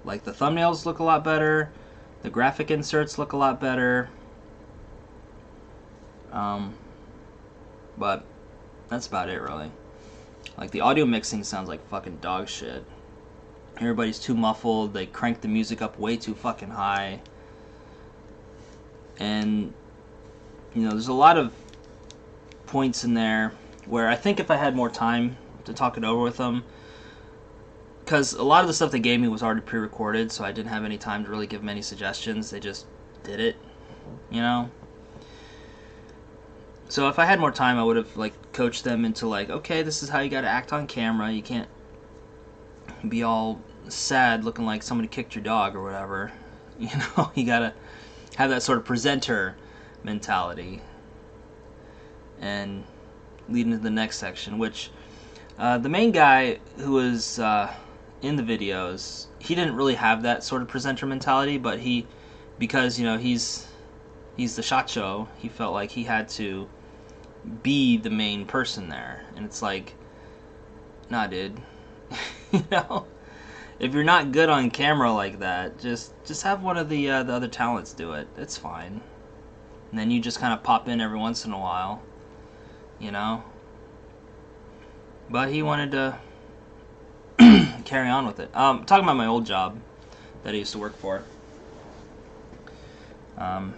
Like the thumbnails look a lot better. The graphic inserts look a lot better. But That's about it, really. Like, the audio mixing sounds like fucking dog shit. Everybody's too muffled. They crank the music up way too fucking high. And, you know, there's a lot of points in there where I think if I had more time to talk it over with them, because a lot of the stuff they gave me was already pre-recorded, so I didn't have any time to really give them any suggestions. They just did it, you know? So if I had more time, I would have, like, coached them into, like, okay, this is how you gotta act on camera. You can't be all sad looking like somebody kicked your dog or whatever. You know, you gotta have that sort of presenter mentality. And lead into the next section, which the main guy who was in the videos, he didn't really have that sort of presenter mentality, but because, you know, he's the SHOT Show, he felt like he had to be the main person there. And it's like, nah, dude. You know, if you're not good on camera like that, just have one of the other talents do it. It's fine. And then you just kind of pop in every once in a while, you know. But he wanted to carry on with it. Talking about my old job that I used to work for. But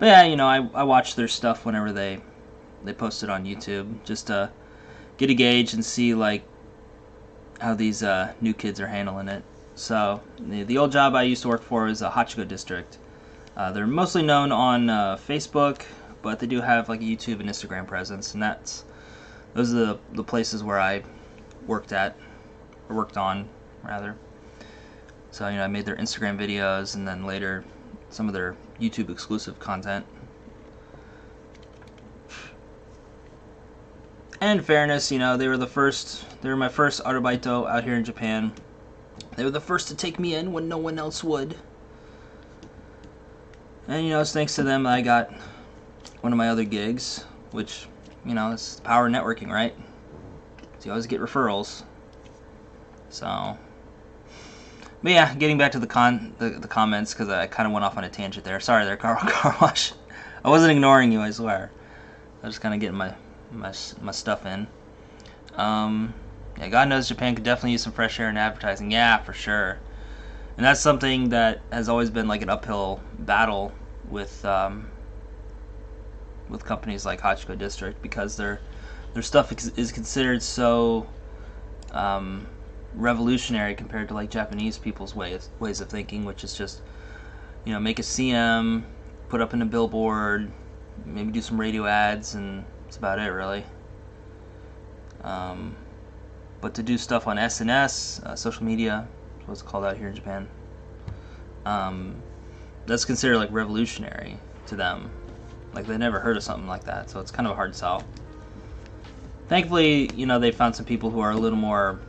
yeah, you know, I watch their stuff whenever they post it on YouTube, just to get a gauge and see, like, how these new kids are handling it. So the old job I used to work for is Hachiko District. They're mostly known on Facebook, but they do have, like, a YouTube and Instagram presence, and those are the places where I worked on, rather. So, you know, I made their Instagram videos, and then later some of their YouTube exclusive content. And in fairness, you know, they were my first arubaito out here in Japan. They were the first to take me in when no one else would. And, you know, it's thanks to them I got one of my other gigs, which, you know, it's the power of networking, right? So you always get referrals. So, but yeah, getting back to the comments, because I kind of went off on a tangent there. Sorry there, car wash. I wasn't ignoring you, I swear. I was just kind of getting my stuff in. Yeah, God knows Japan could definitely use some fresh air in advertising. Yeah, for sure. And that's something that has always been like an uphill battle with companies like Hachiko District, because their stuff is considered so revolutionary compared to, like, Japanese people's ways of thinking, which is just, you know, make a CM, put up in a billboard, maybe do some radio ads, and that's about it, really. But to do stuff on SNS, social media, is what it's called out here in Japan, that's considered, like, revolutionary to them. Like, they never heard of something like that, so it's kind of a hard sell. Thankfully, you know, they found some people who are a little more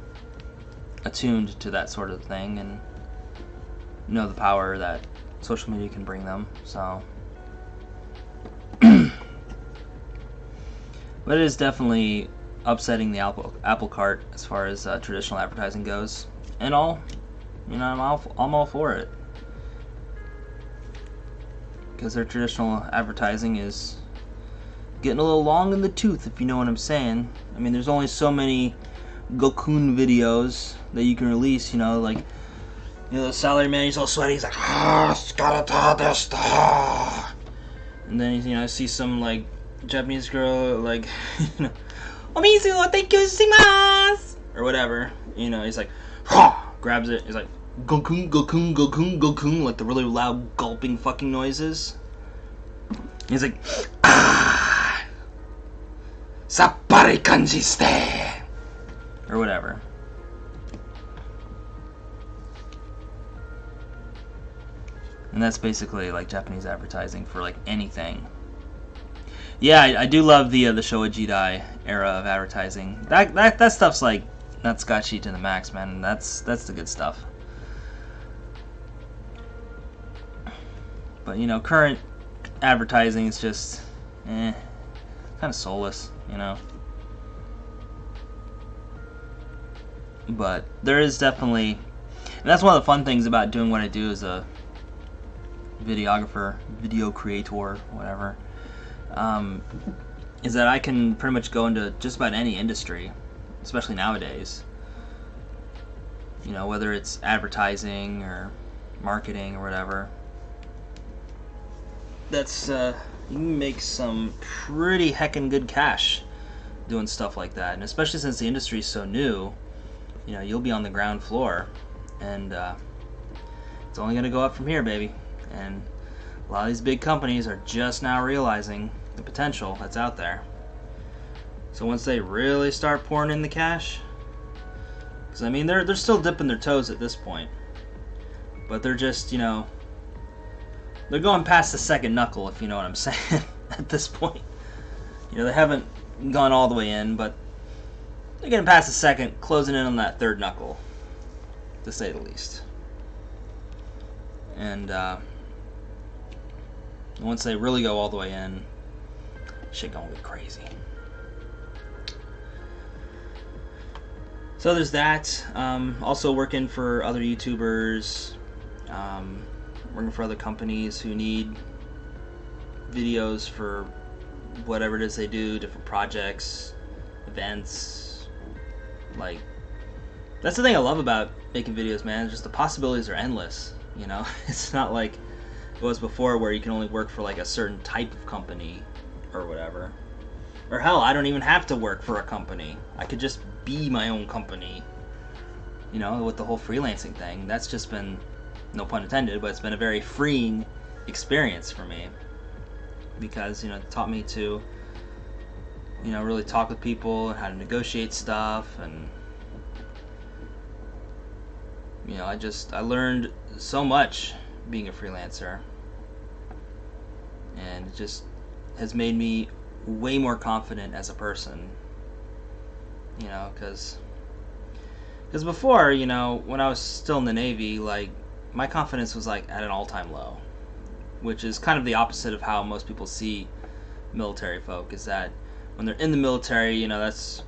attuned to that sort of thing and know the power that social media can bring them, so. But it is definitely upsetting the apple cart as far as traditional advertising goes. And all, you know, I'm all for it. Because their traditional advertising is getting a little long in the tooth, if you know what I'm saying. I mean, there's only so many Gokun videos that you can release, you know, like, you know, the salary man, he's all sweaty, he's like, and then, you know, I see some, like, Japanese girl, like, you know, Omizu wo tekyou or whatever, you know, he's like, grabs it, he's like, Gokun, Gokun, Gokun, Gokun, like the really loud gulping fucking noises. He's like, sappari kanji shite, or whatever. And that's basically like Japanese advertising for like anything. Yeah, I do love the Showa Jidai era of advertising. That stuff's like Natsukashi to the max, man. That's the good stuff. But, you know, current advertising is just kind of soulless, you know. But there is definitely, and that's one of the fun things about doing what I do as a videographer, video creator, whatever. is that I can pretty much go into just about any industry, especially nowadays. You know, whether it's advertising or marketing or whatever. That's you can make some pretty heckin' good cash doing stuff like that, and especially since the industry is so new, you know, you'll be on the ground floor, and it's only going to go up from here, baby. And a lot of these big companies are just now realizing the potential that's out there. So once they really start pouring in the cash, because I mean they're still dipping their toes at this point, but they're just, you know, they're going past the second knuckle, if you know what I'm saying. At this point, you know, they haven't gone all the way in, but they're getting past the second, closing in on that third knuckle, to say the least. And once they really go all the way in, shit gonna get crazy. So there's that. Also working for other YouTubers, working for other companies who need videos for whatever it is they do, different projects, events. Like, that's the thing I love about making videos, man. Just the possibilities are endless, you know? It's not like it was before where you can only work for like a certain type of company or whatever. Or hell, I don't even have to work for a company. I could just be my own company, you know, with the whole freelancing thing. That's just been, no pun intended, but it's been a very freeing experience for me, because, you know, it taught me to, you know, really talk with people and how to negotiate stuff. And, you know, I learned so much being a freelancer, and it just has made me way more confident as a person, you know, because before, you know, when I was still in the Navy, like, my confidence was like at an all-time low, which is kind of the opposite of how most people see military folk, is that when they're in the military, you know, that's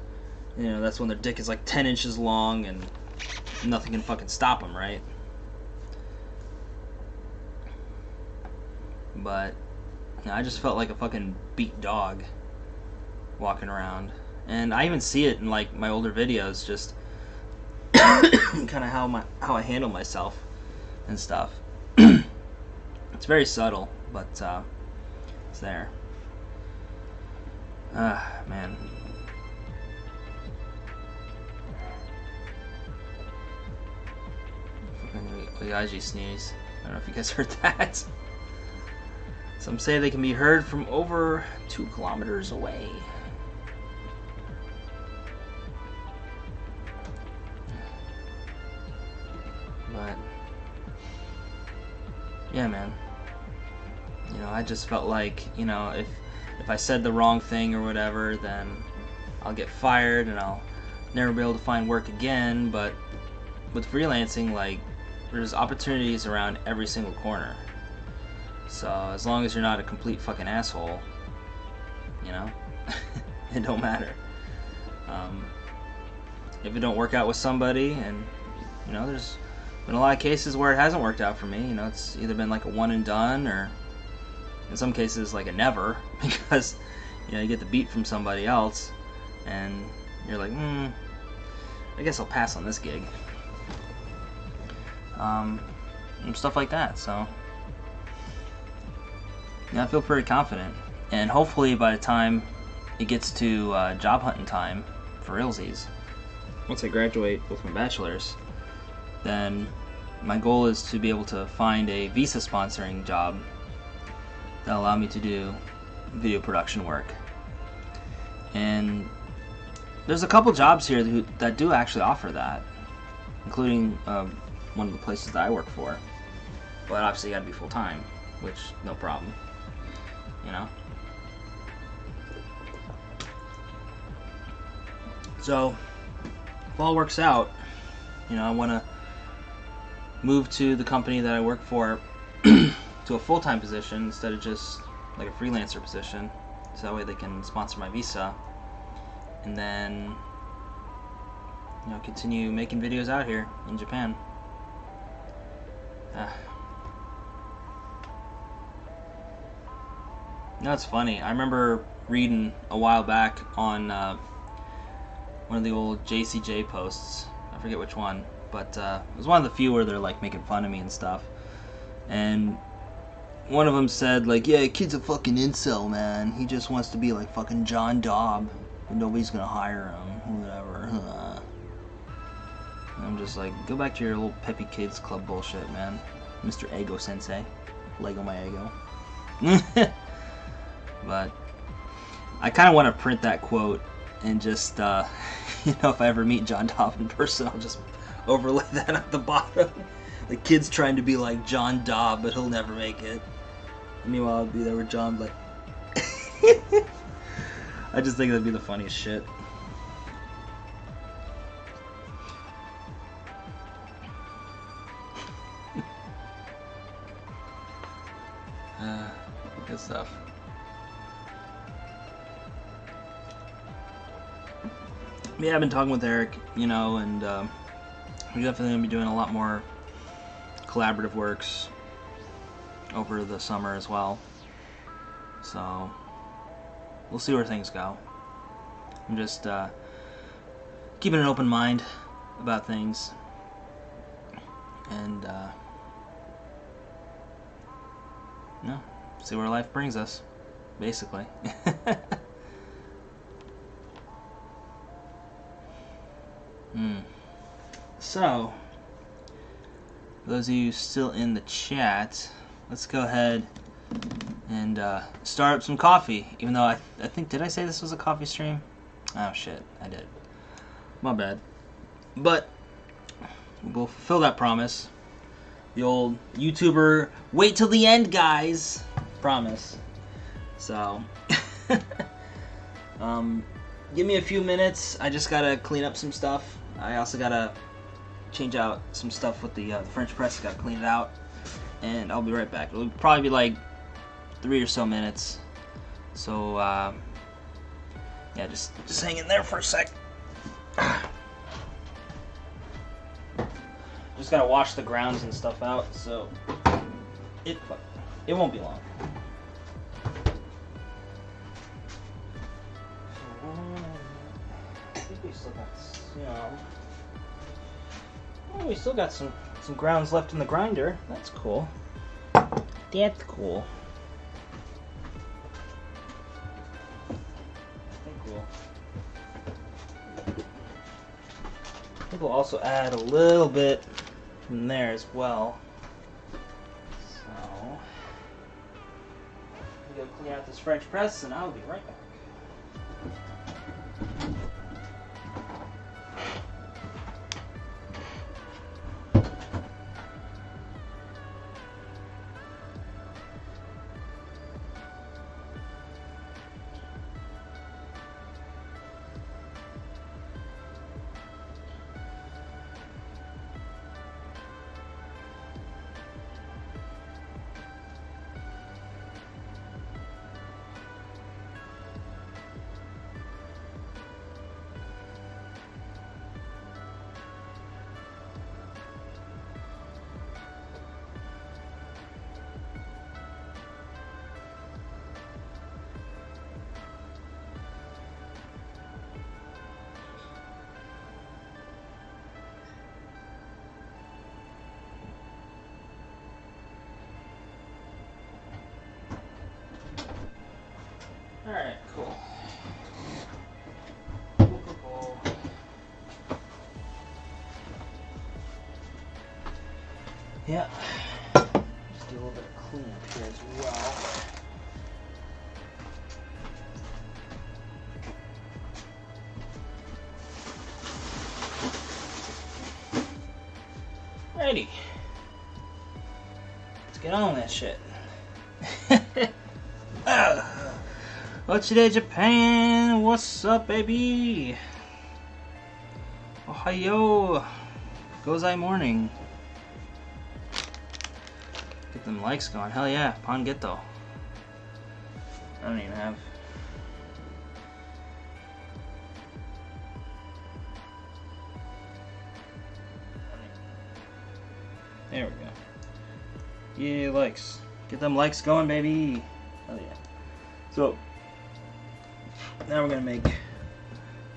when their dick is like 10 inches long and nothing can fucking stop them, right? But you know, I just felt like a fucking beat dog walking around. And I even see it in like my older videos, just kind of how I handle myself and stuff. It's very subtle, but it's there. Man. Fucking Oyaji sneeze. I don't know if you guys heard that. Some say they can be heard from over 2 kilometers away. But yeah, man. You know, I just felt like, you know, if I said the wrong thing or whatever, then I'll get fired and I'll never be able to find work again. But with freelancing, like, there's opportunities around every single corner. So as long as you're not a complete fucking asshole, you know, it don't matter. If it don't work out with somebody, and, you know, there's been a lot of cases where it hasn't worked out for me. You know, it's either been like a one and done, or in some cases like a never, because, you know, you get the beat from somebody else and you're like, I guess I'll pass on this gig. And stuff like that. So yeah, I feel pretty confident, and hopefully by the time it gets to job hunting time for realsies, once I graduate with my bachelor's, then my goal is to be able to find a visa sponsoring job that allow me to do video production work. And there's a couple jobs here that do actually offer that, including one of the places that I work for. But obviously you gotta be full time, which no problem, you know. So if all works out, you know, I want to move to the company that I work for to a full-time position instead of just like a freelancer position, so that way they can sponsor my visa, and then, you know, continue making videos out here in Japan. You know, it's funny, I remember reading a while back on one of the old JCJ posts. I forget which one, but it was one of the few where they're like making fun of me and stuff. And one of them said like, "Yeah, kid's a fucking incel, man. He just wants to be like fucking John Dobb, and nobody's gonna hire him, whatever." And I'm just like, go back to your little Peppy Kids Club bullshit, man. Mr. Ego Sensei. Lego my ego. But I kind of want to print that quote and just, if I ever meet John Dobb in person, I'll just overlay that at the bottom. The kid's trying to be like John Dobb, but he'll never make it. And meanwhile, I'll be there with John, like... I just think that'd be the funniest shit. Good stuff. Yeah, I've been talking with Eric, and we're definitely going to be doing a lot more collaborative works over the summer as well. So, we'll see where things go. I'm just keeping an open mind about things. And, see where life brings us, basically. So, those of you still in the chat, let's go ahead and start up some coffee. Even though I think, did I say this was a coffee stream? Oh shit, I did. My bad. But we'll fulfill that promise. The old YouTuber, wait till the end, guys, promise. So, give me a few minutes. I just gotta clean up some stuff. I also gotta change out some stuff with the French press. Gotta clean it out, and I'll be right back. It'll probably be like 3 or so minutes. So, yeah, just hang in there for a sec. Just gotta wash the grounds and stuff out, so it won't be long. I think we still got, we still got some grounds left in the grinder. That's cool. That's cool. I think we'll also add a little bit from there as well. So, we'll go clean out this French press, and I'll be right back. Alright, cool. Cool. Yeah. Just do a little bit of cleanup here as well. Alrighty. Let's get on that shit. What's today, Japan? What's up, baby? Ohayo. Gozai morning. Get them likes going. Hell yeah. Pon Geto. I don't even have. There we go. Yeah, likes. Get them likes going, baby. Hell yeah. So, Now we're gonna make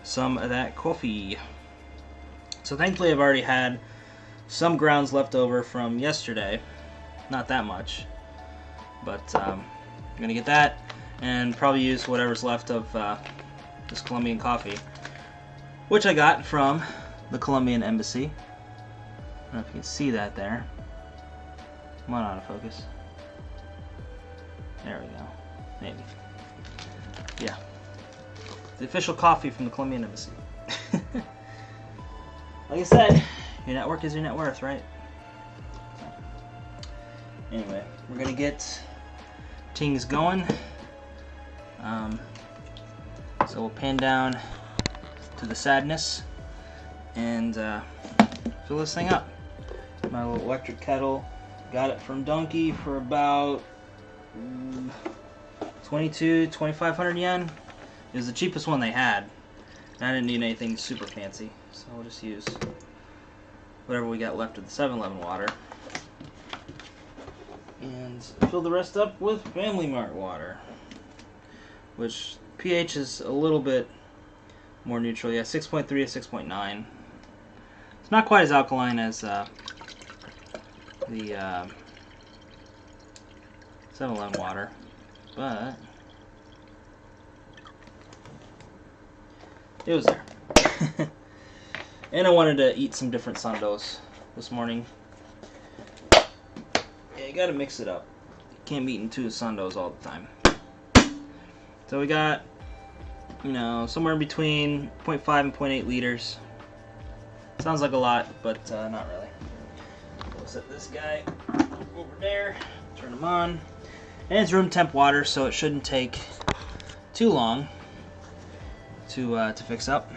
some of that coffee. So thankfully I've already had some grounds left over from yesterday. Not that much, but I'm gonna get that and probably use whatever's left of this Colombian coffee, which I got from the Colombian embassy. I don't know if you can see that there. Come on, autofocus. There we go. Maybe. Yeah. The official coffee from the Colombian embassy. Like I said, your network is your net worth, right? Anyway, we're gonna get things going. So we'll pan down to the sadness and fill this thing up. My little electric kettle, got it from Donkey for about 2,500 yen. It was the cheapest one they had. I didn't need anything super fancy, so we'll just use whatever we got left of the 7-Eleven water. And fill the rest up with Family Mart water, which pH is a little bit more neutral. Yeah, 6.3 to 6.9. It's not quite as alkaline as the 7-Eleven water, but it was there. And I wanted to eat some different sundaes this morning. Yeah, you gotta mix it up. You can't be eating 2 sundaes all the time. So we got, you know, somewhere in between 0.5 and 0.8 liters. Sounds like a lot, but not really. We'll set this guy over there, turn him on. And it's room temp water, so it shouldn't take too long to fix up.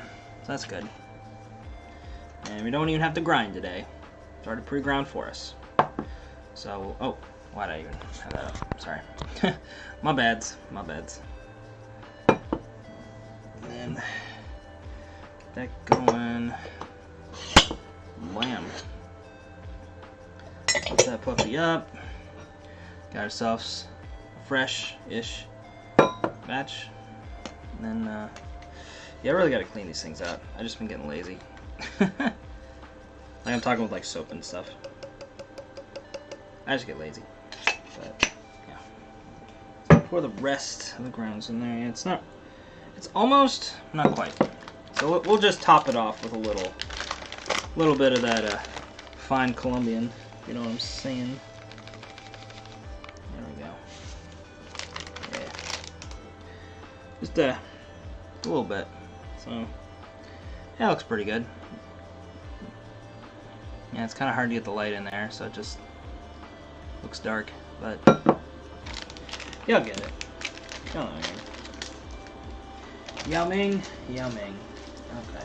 So that's good. And we don't even have to grind today. It's already pre-ground for us. So, oh, why did I even have that up? Sorry. My bads. My bads. And then get that going. Wham. Put that puppy up. Got ourselves a fresh-ish batch. And then, yeah, I really gotta clean these things out. I've just been getting lazy. Like I'm talking with like soap and stuff. I just get lazy. But yeah. Pour the rest of the grounds in there. It's not. It's almost not quite. So we'll just top it off with a little bit of that fine Colombian. If you know what I'm saying. There we go. Yeah. Just a little bit. So yeah, it looks pretty good. Yeah, it's kind of hard to get the light in there, so it just looks dark, but yeah, I'll get it. Yao Ming. Yao Ming. Okay.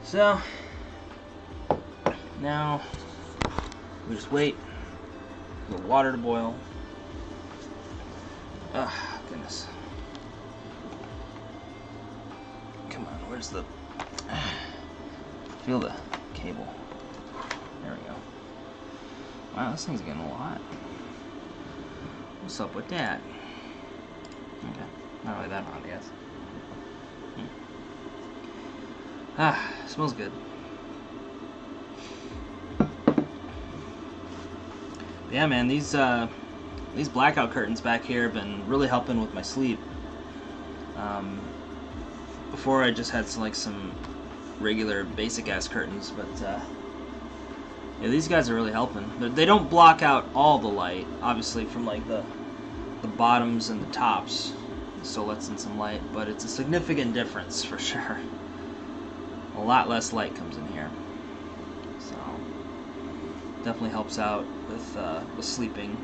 So now we just wait for the water to boil. Ah, goodness. Come on, where's the... Feel the cable. There we go. Wow, this thing's getting a lot. What's up with that? Okay, not really that hot, I guess. Ah, smells good. Yeah, man, these blackout curtains back here have been really helping with my sleep. Before I just had some regular basic ass curtains, but yeah, these guys are really helping. They don't block out all the light, obviously, from like the bottoms and the tops. It still lets in some light, but it's a significant difference for sure. A lot less light comes in here, so definitely helps out with sleeping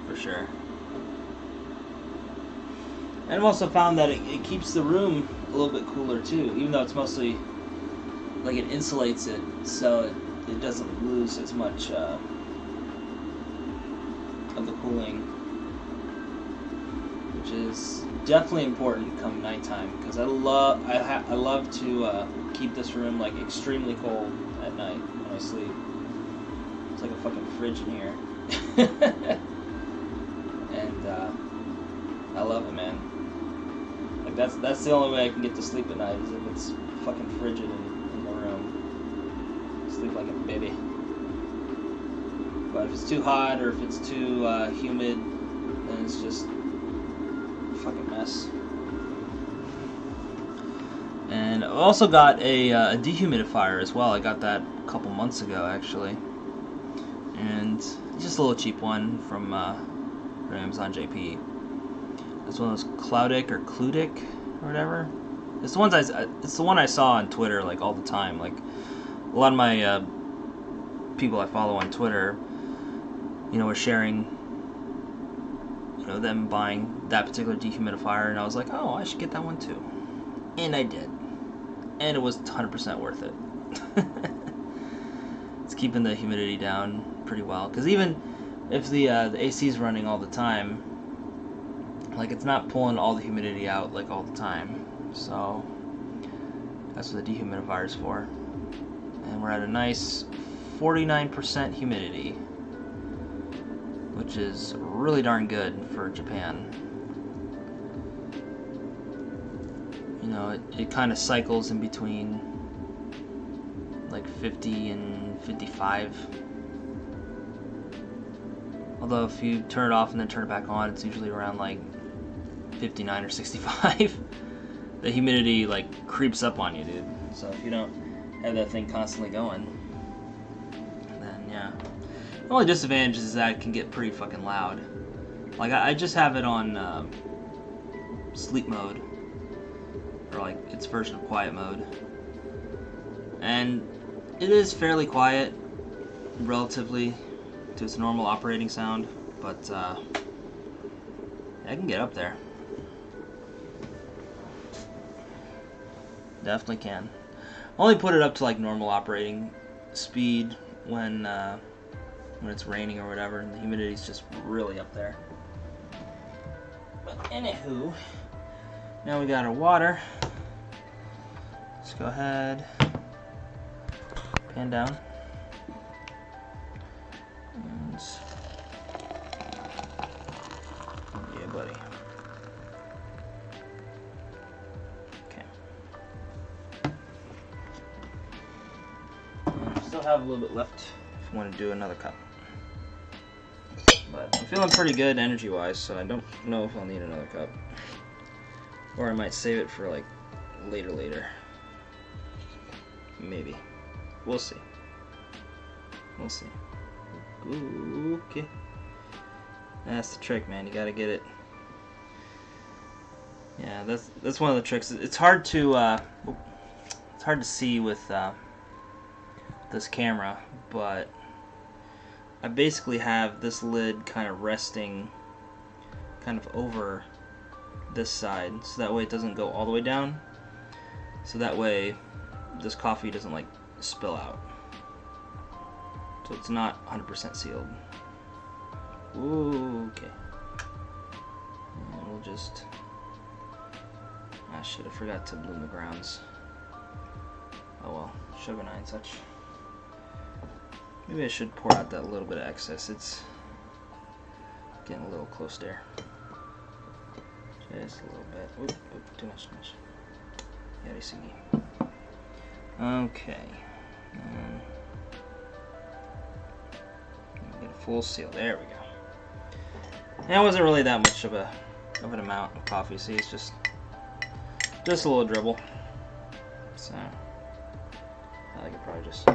for sure. And I've also found that it keeps the room a little bit cooler too, even though it's mostly like it insulates it, so it doesn't lose as much of the cooling, which is definitely important come nighttime, because I love to keep this room like extremely cold at night when I sleep. It's like a fucking fridge in here. And I love it, man. Like that's the only way I can get to sleep at night is if it's fucking frigid in the room. Sleep like a baby. But if it's too hot or if it's too humid, then it's just a fucking mess. And I also got a dehumidifier as well. I got that a couple months ago, actually. And just a little cheap one from Amazon JP. It's one of those Cloudic or Cludic or whatever. It's the one I saw on Twitter like all the time. Like a lot of my people I follow on Twitter, you know, were sharing, you know, them buying that particular dehumidifier, and I was like, oh, I should get that one too. And I did. And it was 100% worth it. It's keeping the humidity down pretty well. Because even if the AC is running all the time, like it's not pulling all the humidity out like all the time. So that's what the dehumidifier is for. And we're at a nice 49% humidity, which is really darn good for Japan. You know, it kind of cycles in between like 50 and 55. Although if you turn it off and then turn it back on, it's usually around like 59 or 65. The humidity like creeps up on you, dude. So if you don't have that thing constantly going, then yeah. The only disadvantage is that it can get pretty fucking loud. Like I just have it on sleep mode, or like its version of quiet mode, and it is fairly quiet relatively to its normal operating sound, but I can get up there. Definitely can. Only put it up to like normal operating speed when it's raining or whatever, and the humidity's just really up there. But anywho, now we got our water. Let's go ahead, pan down, and yeah, buddy. Okay. And still have a little bit left if you want to do another cup. But I'm feeling pretty good energy-wise, so I don't know if I'll need another cup. Or I might save it for like later. Maybe. We'll see. We'll see. Ooh, okay. That's the trick, man. You gotta get it. Yeah, that's one of the tricks. It's hard to see with this camera, but I basically have this lid kind of resting kind of over this side, so that way it doesn't go all the way down, so that way this coffee doesn't like spill out, so it's not 100% sealed. Ooh, okay. And we'll just, ah shit, I forgot to bloom the grounds. Oh well, sugar nine and such. Maybe I should pour out that little bit of excess. It's getting a little close there. Just a little bit. Oop, oop, too much. Yari sugi. Okay. Get a full seal. There we go. And it wasn't really that much of an amount of coffee. See, it's just a little dribble. So I could probably just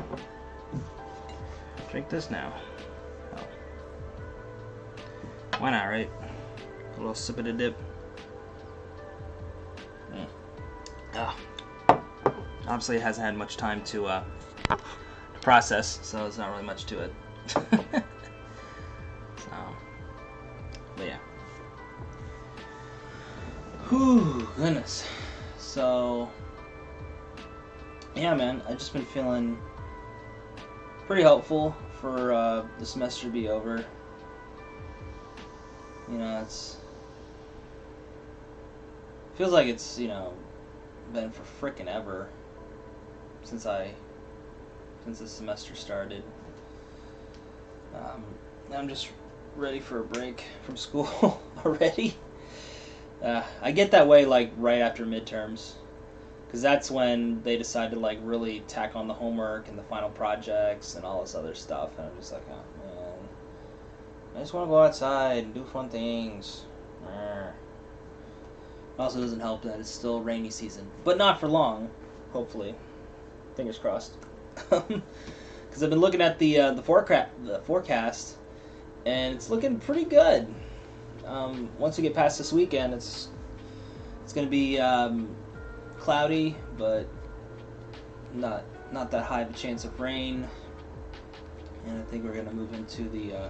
drink this now. Oh. Why not, right? A little sip of the dip. Oh. Obviously it hasn't had much time to process, so there's not really much to it. So, but yeah. Whew, goodness. So, yeah, man, I've just been feeling pretty hopeful for the semester to be over. You know, feels like it's, you know, been for frickin' ever since the semester started. I'm just ready for a break from school already. I get that way like right after midterms, because that's when they decide to like really tack on the homework and the final projects and all this other stuff, and I'm just like, oh man, I just want to go outside and do fun things. It also doesn't help that it's still rainy season, but not for long, hopefully. Fingers crossed. Because I've been looking at the forecast, and it's looking pretty good. Once we get past this weekend, it's going to be cloudy, but not that high of a chance of rain. And I think we're going to move into the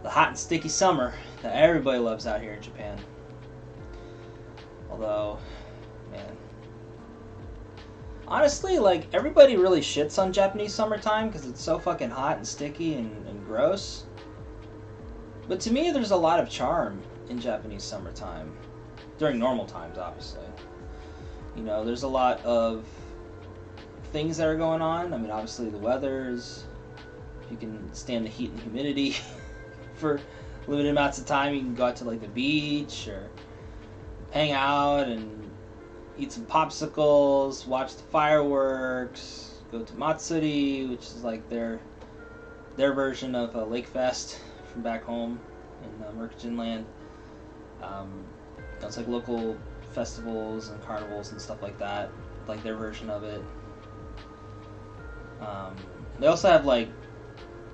hot and sticky summer that everybody loves out here in Japan. Although, man, honestly, like, everybody really shits on Japanese summertime because it's so fucking hot and sticky and gross. But to me, there's a lot of charm in Japanese summertime. During normal times, obviously. You know, there's a lot of things that are going on. I mean, obviously the weather's... If you can stand the heat and humidity for limited amounts of time, you can go out to, like, the beach or hang out and eat some popsicles, watch the fireworks, go to Matsuri, which is like their version of a Lake Fest from back home in Mercantine Land. It's like local festivals and carnivals and stuff like that, like their version of it. They also have like,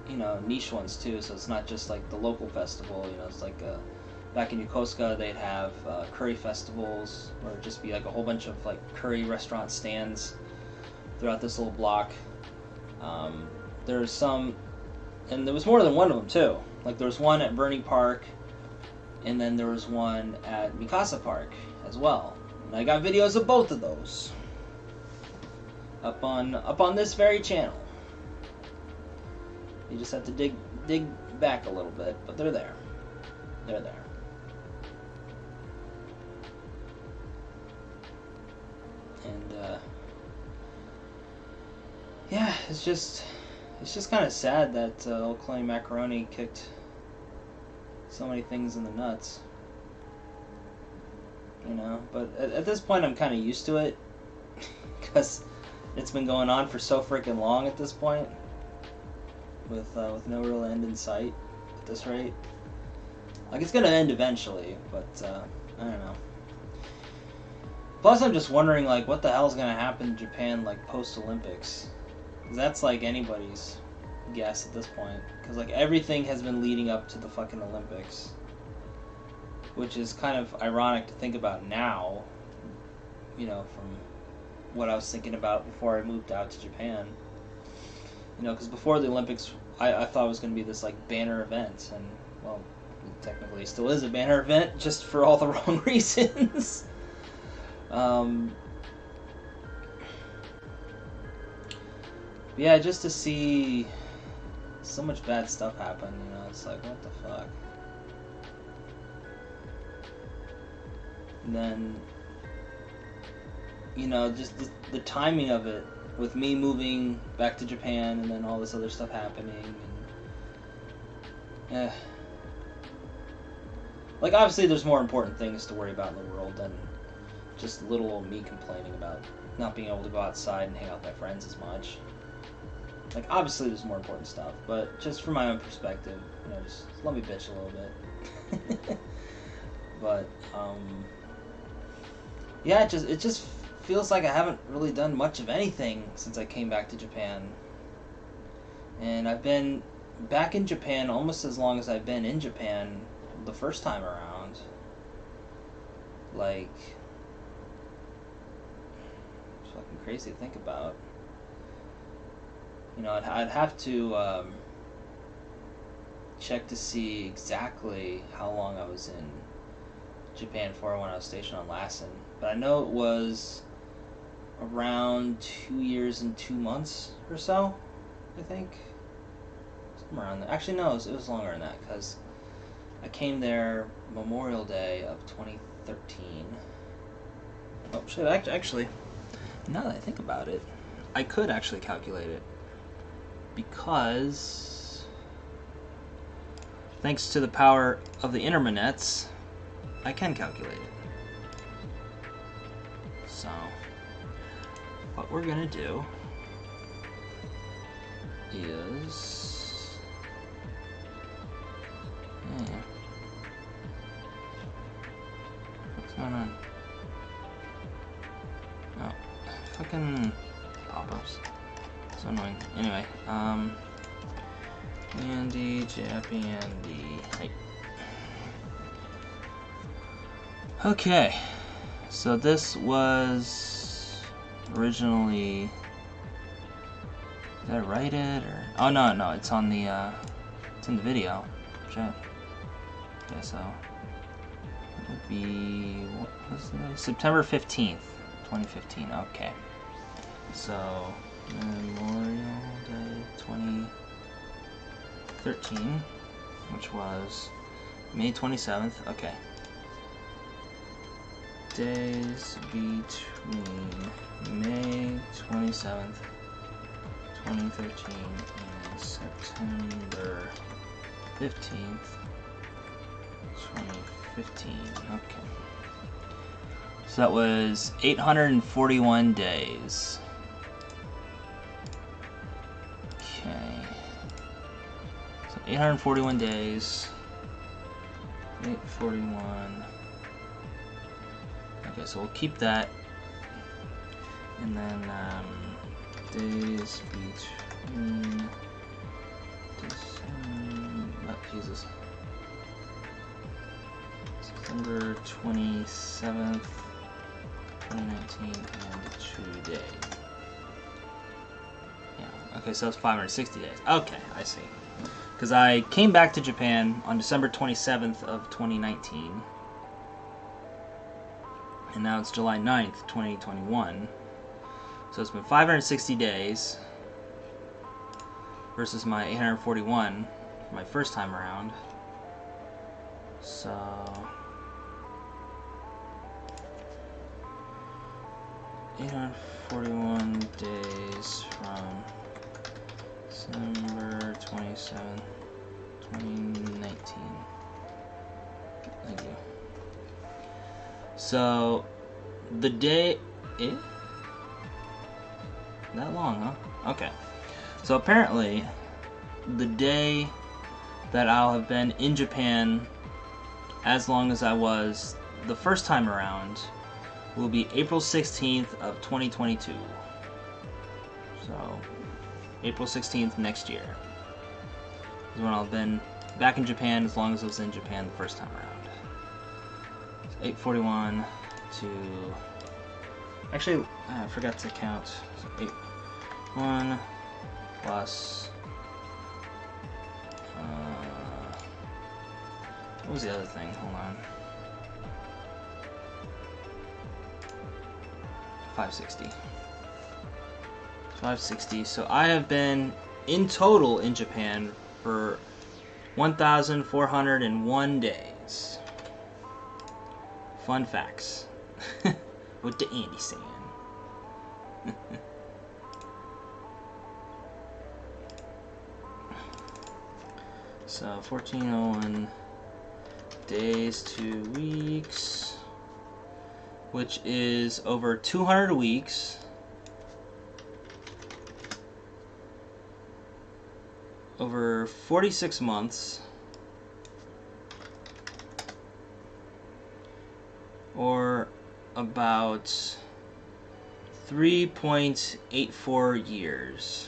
you know, niche ones too, so it's not just like the local festival, you know, it's like back in Yokosuka, they'd have curry festivals, where it'd just be like a whole bunch of like curry restaurant stands throughout this little block. There's some, and there was more than one of them too. Like there was one at Bernie Park, and then there was one at Mikasa Park as well. And I got videos of both of those up on this very channel. You just have to dig back a little bit, but they're there. They're there. And yeah, it's just kind of sad that old Chloe Macaroni kicked so many things in the nuts. You know, but at this point I'm kind of used to it because it's been going on for so freaking long at this point, with no real end in sight at this rate. Like, it's gonna end eventually, but I don't know. Plus, I'm just wondering, like, what the hell's gonna happen in Japan, like, post-Olympics? Because that's, like, anybody's guess at this point. Because, like, everything has been leading up to the fucking Olympics. Which is kind of ironic to think about now, you know, from what I was thinking about before I moved out to Japan. You know, because before the Olympics, I thought it was going to be this, like, banner event. And, well, it technically still is a banner event, just for all the wrong reasons. Yeah, just to see so much bad stuff happen, you know, it's like, what the fuck? And then, you know, just the timing of it, with me moving back to Japan and then all this other stuff happening, and like, obviously there's more important things to worry about in the world than just little old me complaining about not being able to go outside and hang out with my friends as much. Like, obviously there's more important stuff, but just from my own perspective, you know, just let me bitch a little bit. But yeah, it just feels like I haven't really done much of anything since I came back to Japan. And I've been back in Japan almost as long as I've been in Japan the first time around. Like, it's fucking crazy to think about. You know, I'd have to check to see exactly how long I was in Japan for when I was stationed on Lassen. But I know it was around 2 years and 2 months or so, I think. Somewhere around there. Actually, no, it was longer than that, because I came there Memorial Day of 2013. Oh, shit, actually, now that I think about it, I could actually calculate it. Because, thanks to the power of the internets, I can calculate it. So, what we're gonna do is... yeah. What's going on? Oh, fucking pop-ups. So annoying. Anyway, Andy, Jappy, Andy. Hey. Okay, so this was originally. Did I write it or? Oh no, it's on the it's in the video. Shit. Okay, so it would be what was it? September 15th, 2015. Okay, so Memorial Day 2013, which was May 27th. Okay. Days between May 27th, 2013 and September 15th, 2015. Okay. So that was 841 days. Okay. So 841 days. 841. Okay, so we'll keep that. And then days between Jesus. September 27th, 2019 and today. Yeah, okay, so that's 560 days. Okay, I see. Because I came back to Japan on December 27th of 2019. And now it's July 9th, 2021. So it's been 560 days versus my 841 for my first time around. So 841 days from December 27th, 2019. Thank you. So, the day... That long, huh? Okay. So apparently, the day that I'll have been in Japan as long as I was the first time around will be April 16th of 2022. So, April 16th next year is when I'll have been back in Japan as long as I was in Japan the first time around. 841 to... Actually, I forgot to count. So 81 plus... what was the other thing? Hold on. 560. 560. So I have been in total in Japan for 1,401 days. Fun facts. With the Andy saying. So 1401 days, 2 weeks, which is over 200 weeks. Over 46 months. Or about 3.84 years.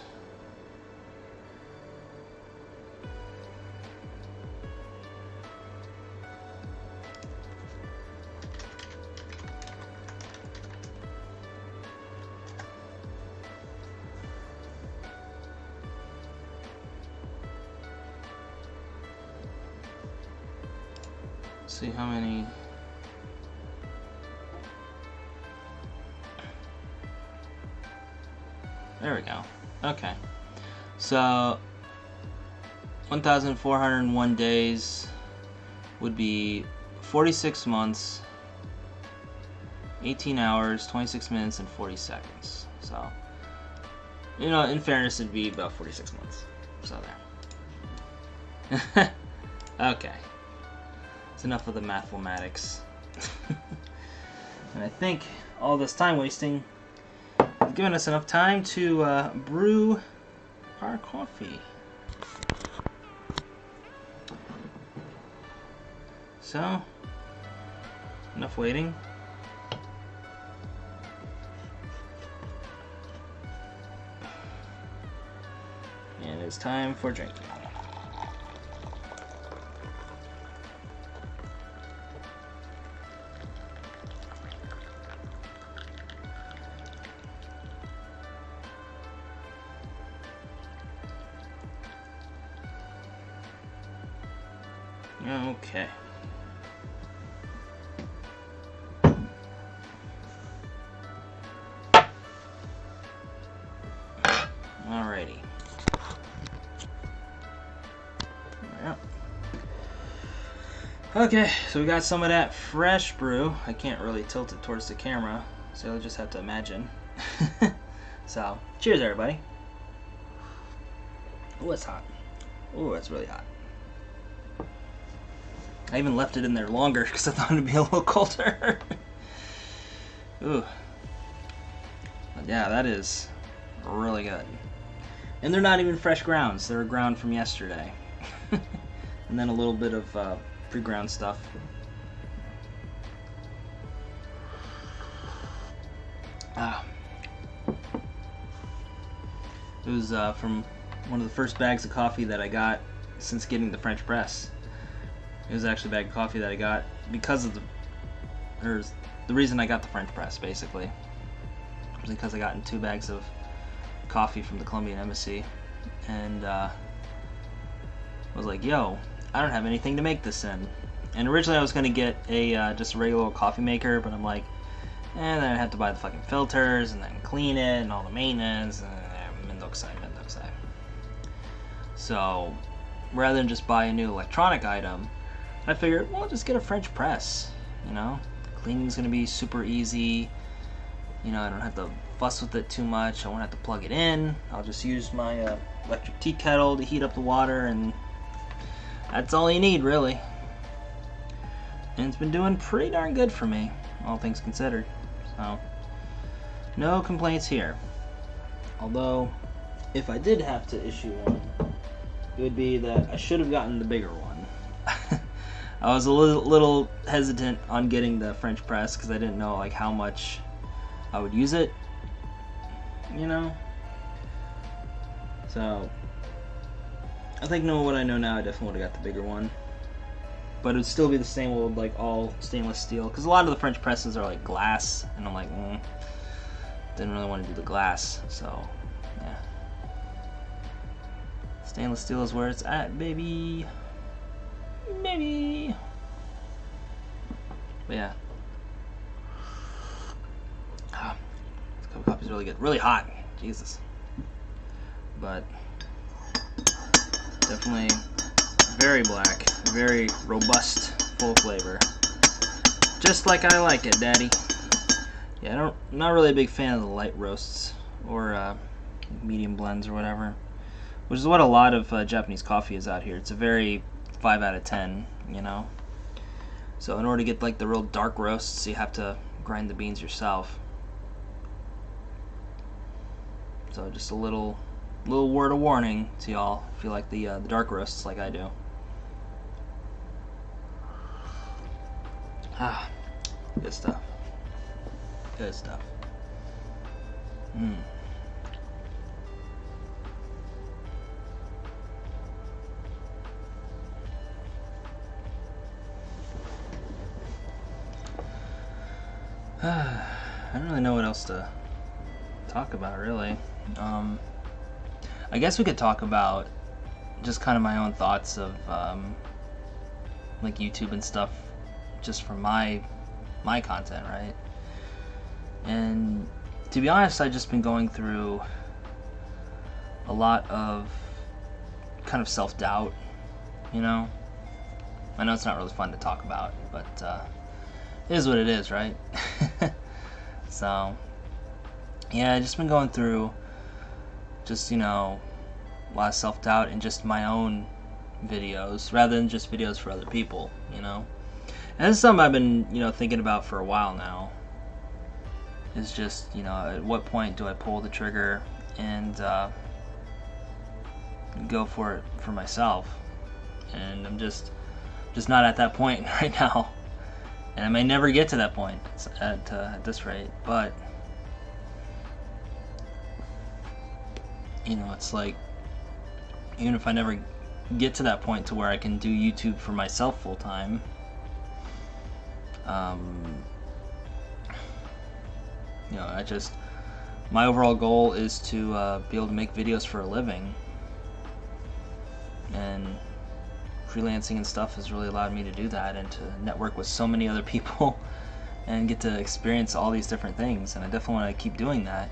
Let's see how many. There we go. Okay. So 1,401 days would be 46 months, 18 hours, 26 minutes, and 40 seconds. So, you know, in fairness, it'd be about 46 months. So there. Okay. It's enough of the mathematics. And I think all this time wasting has given us enough time to brew our coffee. So, enough waiting. And it's time for drinking. Okay. Alrighty. Yeah. Okay, so we got some of that fresh brew. I can't really tilt it towards the camera, so you'll just have to imagine. So, cheers everybody. Oh, it's hot. Oh, it's really hot. I even left it in there longer because I thought it'd be a little colder. Ooh. But yeah, that is really good. And they're not even fresh grounds. They're ground from yesterday. And then a little bit of pre-ground stuff. It was from one of the first bags of coffee that I got since getting the French press. It was actually a bag of coffee that I got because of the reason I got the French press, basically. It was because I got in 2 bags of coffee from the Colombian embassy, and I was like, yo, I don't have anything to make this in. And originally I was going to get a just a regular old coffee maker, but I'm like, then I'd have to buy the fucking filters and then clean it and all the maintenance, and mendokusai. So rather than just buy a new electronic item, I figured, well, just get a French press, you know? Cleaning's gonna be super easy. You know, I don't have to fuss with it too much. I won't have to plug it in. I'll just use my electric tea kettle to heat up the water, and that's all you need, really. And it's been doing pretty darn good for me, all things considered. So, no complaints here. Although, if I did have to issue one, it would be that I should have gotten the bigger one. I was a little hesitant on getting the French press because I didn't know like how much I would use it, you know. So I think knowing what I know now, I definitely would have got the bigger one. But it would still be the same old like all stainless steel, because a lot of the French presses are like glass, and I'm like, didn't really want to do the glass, so yeah. Stainless steel is where it's at, baby. Baby. But yeah. This cup of coffee is really good. Really hot. Jesus. But definitely very black. Very robust, full flavor. Just like I like it, Daddy. Yeah, I'm not really a big fan of the light roasts or medium blends or whatever, which is what a lot of Japanese coffee is out here. It's a very 5 out of 10, you know. So in order to get like the real dark roasts, you have to grind the beans yourself. So just a little word of warning to y'all if you like the dark roasts like I do. Ah, good stuff. Good stuff. I don't really know what else to talk about, really. I guess we could talk about just kind of my own thoughts of like YouTube and stuff, just for my content, right? And to be honest, I've just been going through a lot of kind of self-doubt, you know? I know it's not really fun to talk about, but it is what it is, right? So, yeah, I've just been going through just, you know, a lot of self-doubt in just my own videos, rather than just videos for other people, you know? And this is something I've been, thinking about for a while now. Is just, at what point do I pull the trigger and go for it for myself? And I'm just not at that point right now. And I may never get to that point at this rate, but it's like, even if I never get to that point to where I can do YouTube for myself full time, my overall goal is to be able to make videos for a living, and freelancing and stuff has really allowed me to do that and to network with so many other people and get to experience all these different things, and I definitely want to keep doing that.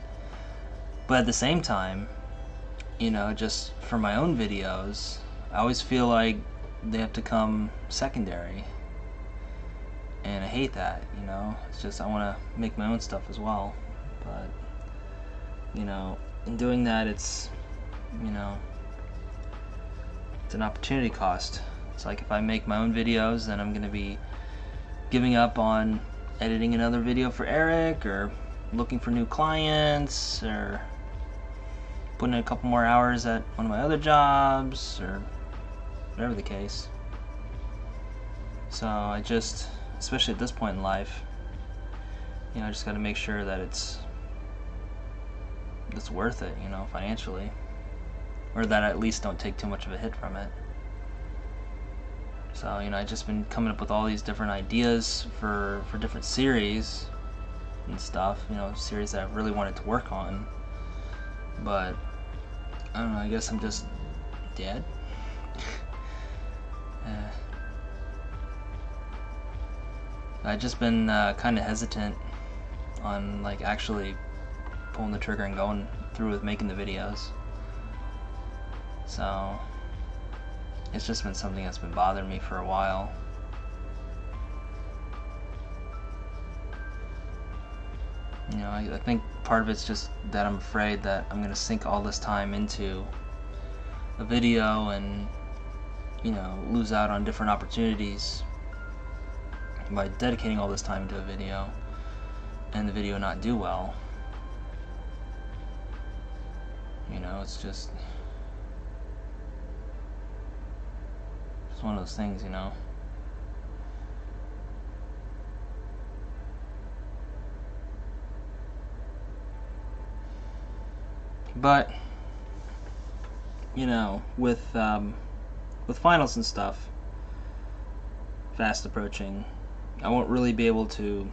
But at the same time, just for my own videos, I always feel like they have to come secondary, and I hate that. It's just I want to make my own stuff as well, but in doing that, it's it's an opportunity cost. It's like, if I make my own videos, then I'm going to be giving up on editing another video for Eric, or looking for new clients, or putting in a couple more hours at one of my other jobs, or whatever the case. So I just, especially at this point in life, I just got to make sure that it's worth it, financially, or that I at least don't take too much of a hit from it. So I've just been coming up with all these different ideas for different series and stuff, series that I really wanted to work on, but I don't know, I guess I'm just dead. I've just been kind of hesitant on actually pulling the trigger and going through with making the videos. So it's just been something that's been bothering me for a while. I think part of it's just that I'm afraid that I'm going to sink all this time into a video and lose out on different opportunities by dedicating all this time to a video, and the video not do well. It's just one of those things, But with finals and stuff fast approaching, I won't really be able to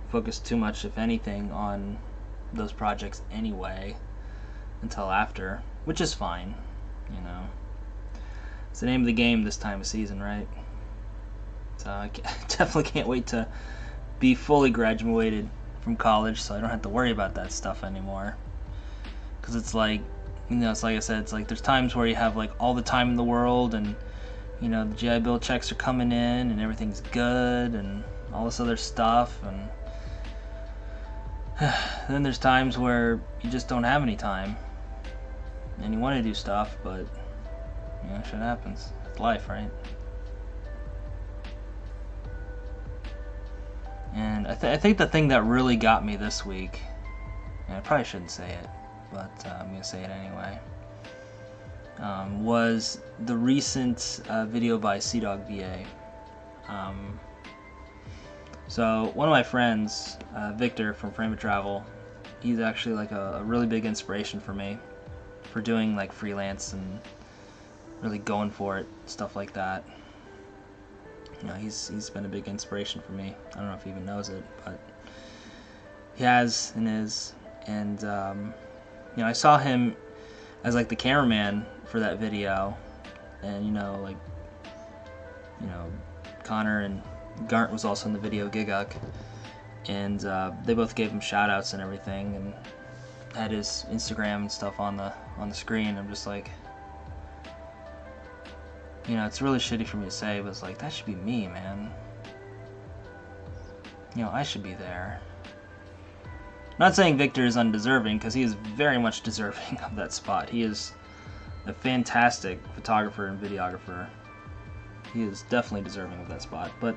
focus too much, if anything, on those projects anyway until after, which is fine. It's the name of the game this time of season, right? So I definitely can't wait to be fully graduated from college, so I don't have to worry about that stuff anymore. Because it's like, it's like I said, it's like there's times where you have all the time in the world, and the GI Bill checks are coming in and everything's good and all this other stuff, and then there's times where you just don't have any time and you want to do stuff, but shit happens. It's life, right? And I think the thing that really got me this week, and I probably shouldn't say it, but I'm going to say it anyway, was the recent video by CDawg VA. So one of my friends, Victor from Frame of Travel, he's actually a really big inspiration for me for doing freelance and really going for it, stuff like that. He's been a big inspiration for me. I don't know if he even knows it, but he has and is. And I saw him as the cameraman for that video, and Connor and Garnt was also in the video, Giguk, and they both gave him shout outs and everything, and had his Instagram and stuff on the screen. I'm just like, it's really shitty for me to say, but it's that should be me, man. I should be there. Not saying Victor is undeserving, because he is very much deserving of that spot. He is a fantastic photographer and videographer. he is definitely deserving of that spot. But,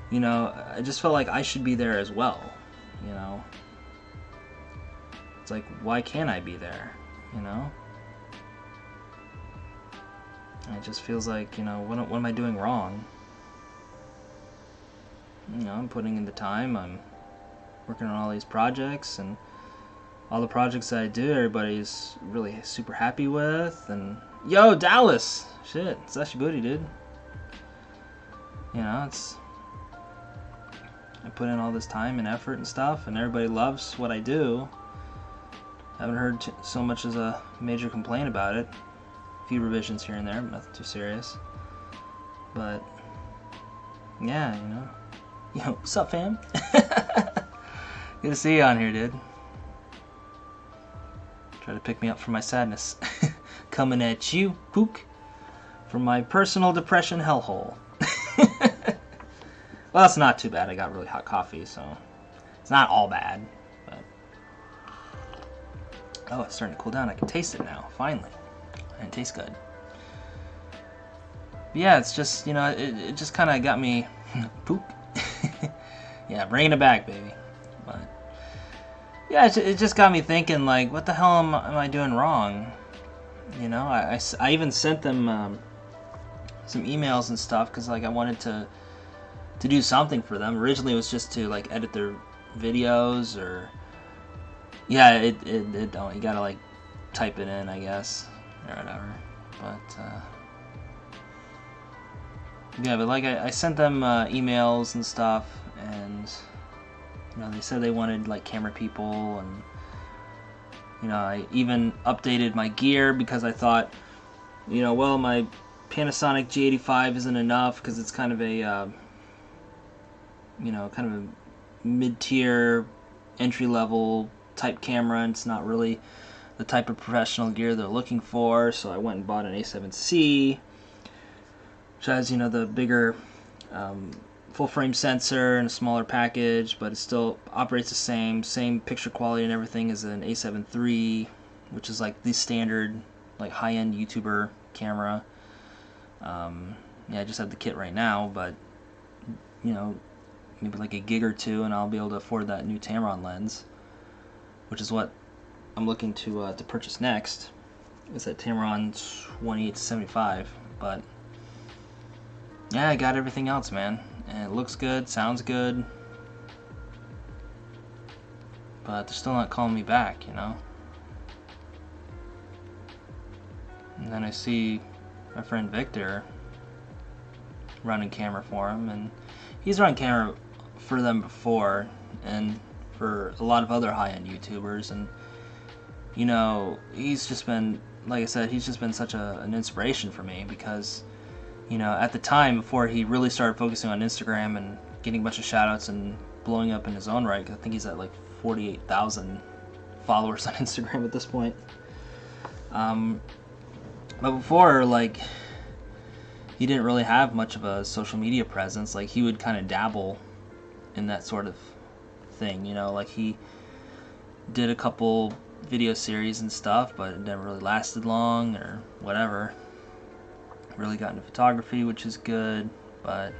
you know, I just felt like I should be there as well, you know? It's like, why can't I be there, you know? And it just feels like, you know, what am I doing wrong? You know, I'm putting in the time, I'm working on all these projects, and all the projects that I do, everybody's really super happy with, and... Yo, Dallas! Shit, it's Sashi Booty, dude. You know, it's... I put in all this time and effort and stuff, and everybody loves what I do. I haven't heard so much as a major complaint about it. A few revisions here and there, nothing too serious. But, yeah, you know. Yo, what's up, fam? Good to see you on here, dude. Try to pick me up from my sadness. Coming at you, Pook, from my personal depression hellhole. Well, that's not too bad. I got really hot coffee, so it's not all bad. But... oh, it's starting to cool down. I can taste it now, finally. And it tastes good. But yeah, it's just, you know, it just kind of got me... Pook. Yeah, bringing it back, baby. But yeah, it just got me thinking, like, what the hell am I doing wrong? You know, I even sent them some emails and stuff, because, like, I wanted to do something for them. Originally, it was just to, like, edit their videos, or... yeah, it don't. You gotta, like, type it in, I guess, or whatever. But, yeah, but, like, I sent them emails and stuff, and, you know, they said they wanted, like, camera people, and, you know, I even updated my gear, because I thought, you know, well, my Panasonic G85 isn't enough, because it's kind of a, you know, kind of a mid-tier, entry-level type camera, and it's not really the type of professional gear they're looking for, so I went and bought an A7C, which has, you know, the bigger full-frame sensor and a smaller package, but it still operates the same picture quality and everything as an A7 III, which is like the standard, like, high-end YouTuber camera. Yeah, I just have the kit right now, but, you know, maybe like a gig or two, and I'll be able to afford that new Tamron lens, which is what I'm looking to purchase next. It's that Tamron 28-75, but yeah, I got everything else, man, and it looks good, sounds good, but they're still not calling me back, you know. And then I see my friend Victor running camera for him, and he's run camera for them before, and for a lot of other high-end YouTubers, and, you know, he's just been, like I said, he's just been such an inspiration for me, because, you know, at the time, before he really started focusing on Instagram and getting a bunch of shoutouts and blowing up in his own right, 'cause I think he's at like 48,000 followers on Instagram at this point. But before, like, he didn't really have much of a social media presence. Like, he would kind of dabble in that sort of thing, you know, like, he did a couple video series and stuff, but it never really lasted long or whatever. Really got into photography, which is good, but,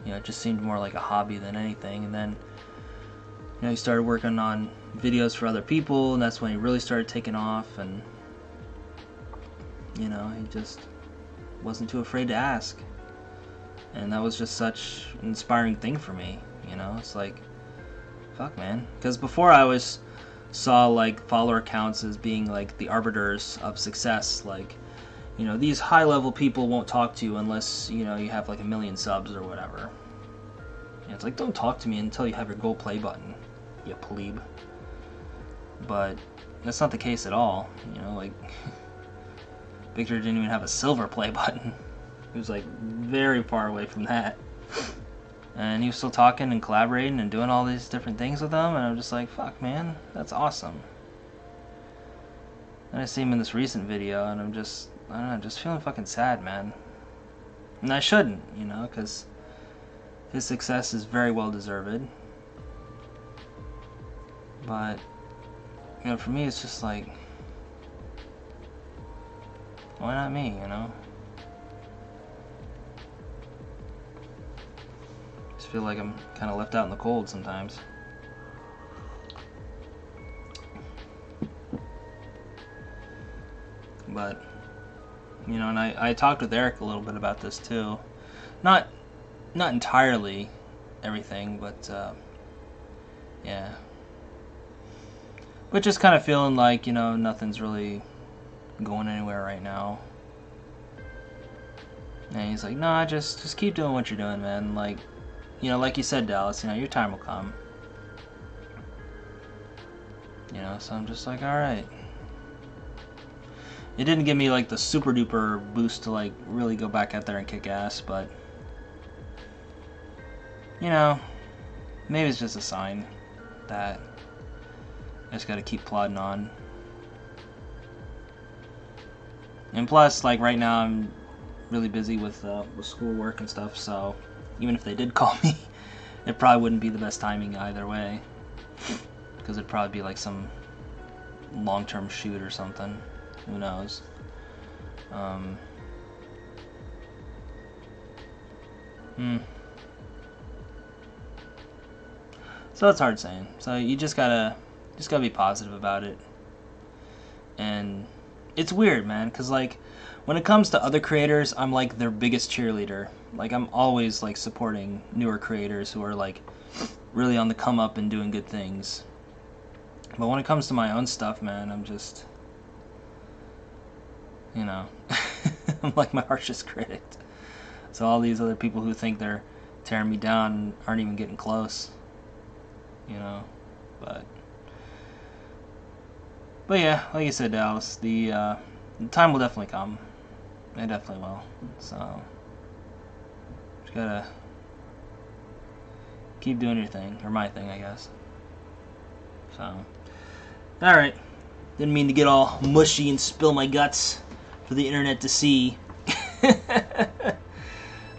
you know, it just seemed more like a hobby than anything. And then, you know, he started working on videos for other people, and that's when he really started taking off, and, you know, he just wasn't too afraid to ask. And that was just such an inspiring thing for me, you know. It's like, fuck, man. Because before, I always saw, like, follower accounts as being, like, the arbiters of success. Like, you know, these high-level people won't talk to you unless, you know, you have like 1 million subs or whatever. And it's like, don't talk to me until you have your gold play button, you plebe. But that's not the case at all, you know, like, Victor didn't even have a silver play button. He was, like, very far away from that. And he was still talking and collaborating and doing all these different things with them, and I'm just like, fuck, man, that's awesome. And I see him in this recent video, and I'm just, I don't know, just feeling fucking sad, man. And I shouldn't, you know, because his success is very well deserved. But, you know, for me, it's just like, why not me, you know? just feel like I'm kind of left out in the cold sometimes. But, you know, and I talked with Eric a little bit about this too. Not entirely everything, but yeah. But just kind of feeling like, you know, nothing's really going anywhere right now. And he's like, nah, just keep doing what you're doing, man. Like, you know, like you said, Dallas, you know, your time will come. You know, so I'm just like, alright. It didn't give me, like, the super duper boost to, like, really go back out there and kick ass, but, you know, maybe it's just a sign that I just gotta keep plodding on. And plus, like, right now I'm really busy with schoolwork and stuff, so even if they did call me, it probably wouldn't be the best timing either way, because it'd probably be like some long-term shoot or something. Who knows? So it's hard saying. So you just gotta be positive about it. And it's weird, man, because like when it comes to other creators, I'm like their biggest cheerleader. Like I'm always like supporting newer creators who are like really on the come up and doing good things. But when it comes to my own stuff, man, I'm just, you know, I'm like my harshest critic. So all these other people who think they're tearing me down aren't even getting close, you know. But yeah, like you said, Dallas, the time will definitely come. It definitely will. So just gotta keep doing your thing, or my thing, I guess. So, all right. Didn't mean to get all mushy and spill my guts for the internet to see,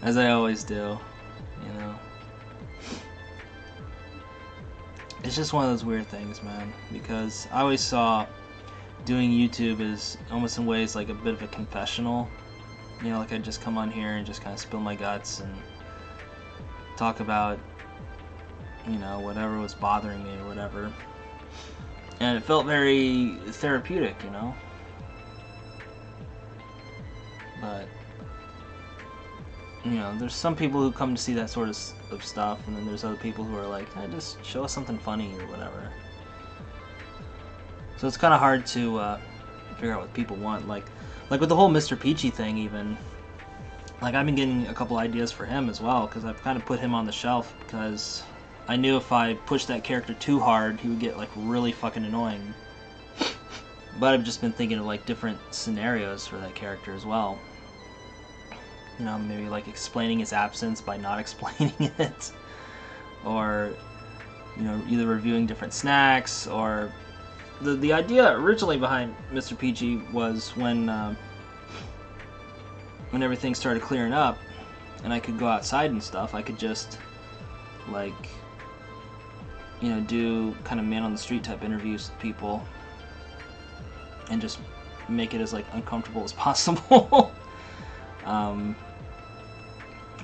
as I always do. You know, it's just one of those weird things, man. Because I always saw doing YouTube as almost in ways like a bit of a confessional. You know, like I'd just come on here and just kind of spill my guts and talk about, you know, whatever was bothering me or whatever. And it felt very therapeutic, you know. But, you know, there's some people who come to see that sort of stuff, and then there's other people who are like, hey, just show us something funny or whatever. So it's kind of hard to figure out what people want. Like with the whole Mr. Peachy thing, even. Like, I've been getting a couple ideas for him as well, because I've kind of put him on the shelf, because I knew if I pushed that character too hard, he would get, like, really fucking annoying. But I've just been thinking of, like, different scenarios for that character as well. You know, maybe, like, explaining his absence by not explaining it. Or, you know, either reviewing different snacks, or... The idea originally behind Mr. Peachy was when everything started clearing up, and I could go outside and stuff, I could just, like, you know, do kind of man-on-the-street type interviews with people, and just make it as, like, uncomfortable as possible.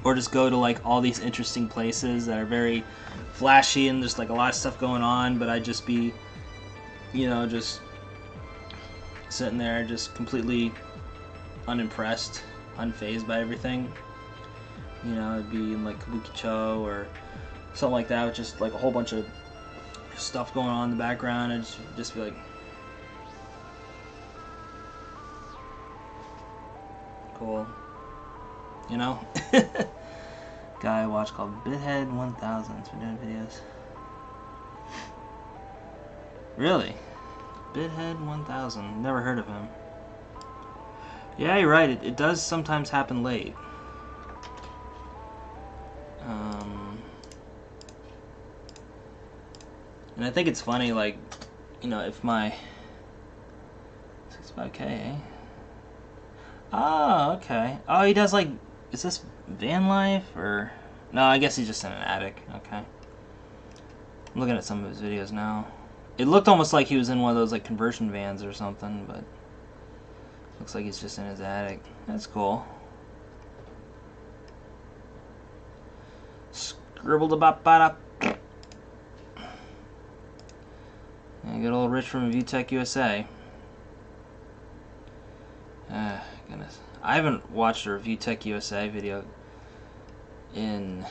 Or just go to, like, all these interesting places that are very flashy, and there's, like, a lot of stuff going on, but I'd just be, you know, just sitting there, just completely unimpressed, unfazed by everything. You know, it'd be in like Kabukicho or something like that, with just like a whole bunch of stuff going on in the background, and just be like, cool. You know? Guy I watched called Bithead 1000. It's been doing videos. Really? Bithead 1000. Never heard of him. Yeah, you're right. It does sometimes happen late. And I think it's funny, like, you know, if my 65K, eh? Oh, okay. Oh, he does, like, is this van life, or... No, I guess he's just in an attic. Okay. I'm looking at some of his videos now. It looked almost like he was in one of those, like, conversion vans or something, but... Looks like he's just in his attic. That's cool. Dribble the bop bada. And good old Rich from VTech USA. Goodness. I haven't watched a VTech USA video in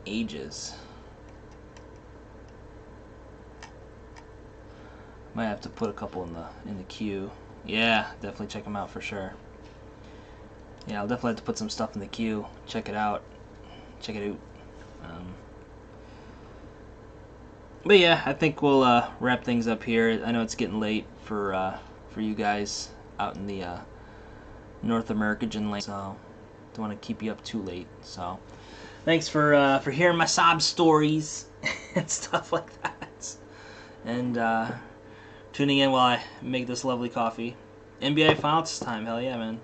ages. Might have to put a couple in the queue. Yeah, definitely check them out for sure. Yeah, I'll definitely have to put some stuff in the queue. Check it out. Check it out. But yeah, I think we'll wrap things up here. I know it's getting late for you guys out in the North American land, so don't want to keep you up too late. So thanks for hearing my sob stories and stuff like that, and tuning in while I make this lovely coffee. NBA Finals time, hell yeah, man.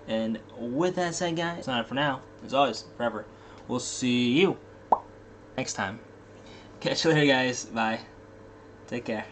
And with that said, guys, it's not for now. As always, forever. We'll see you next time. Catch you later, guys. Bye. Take care.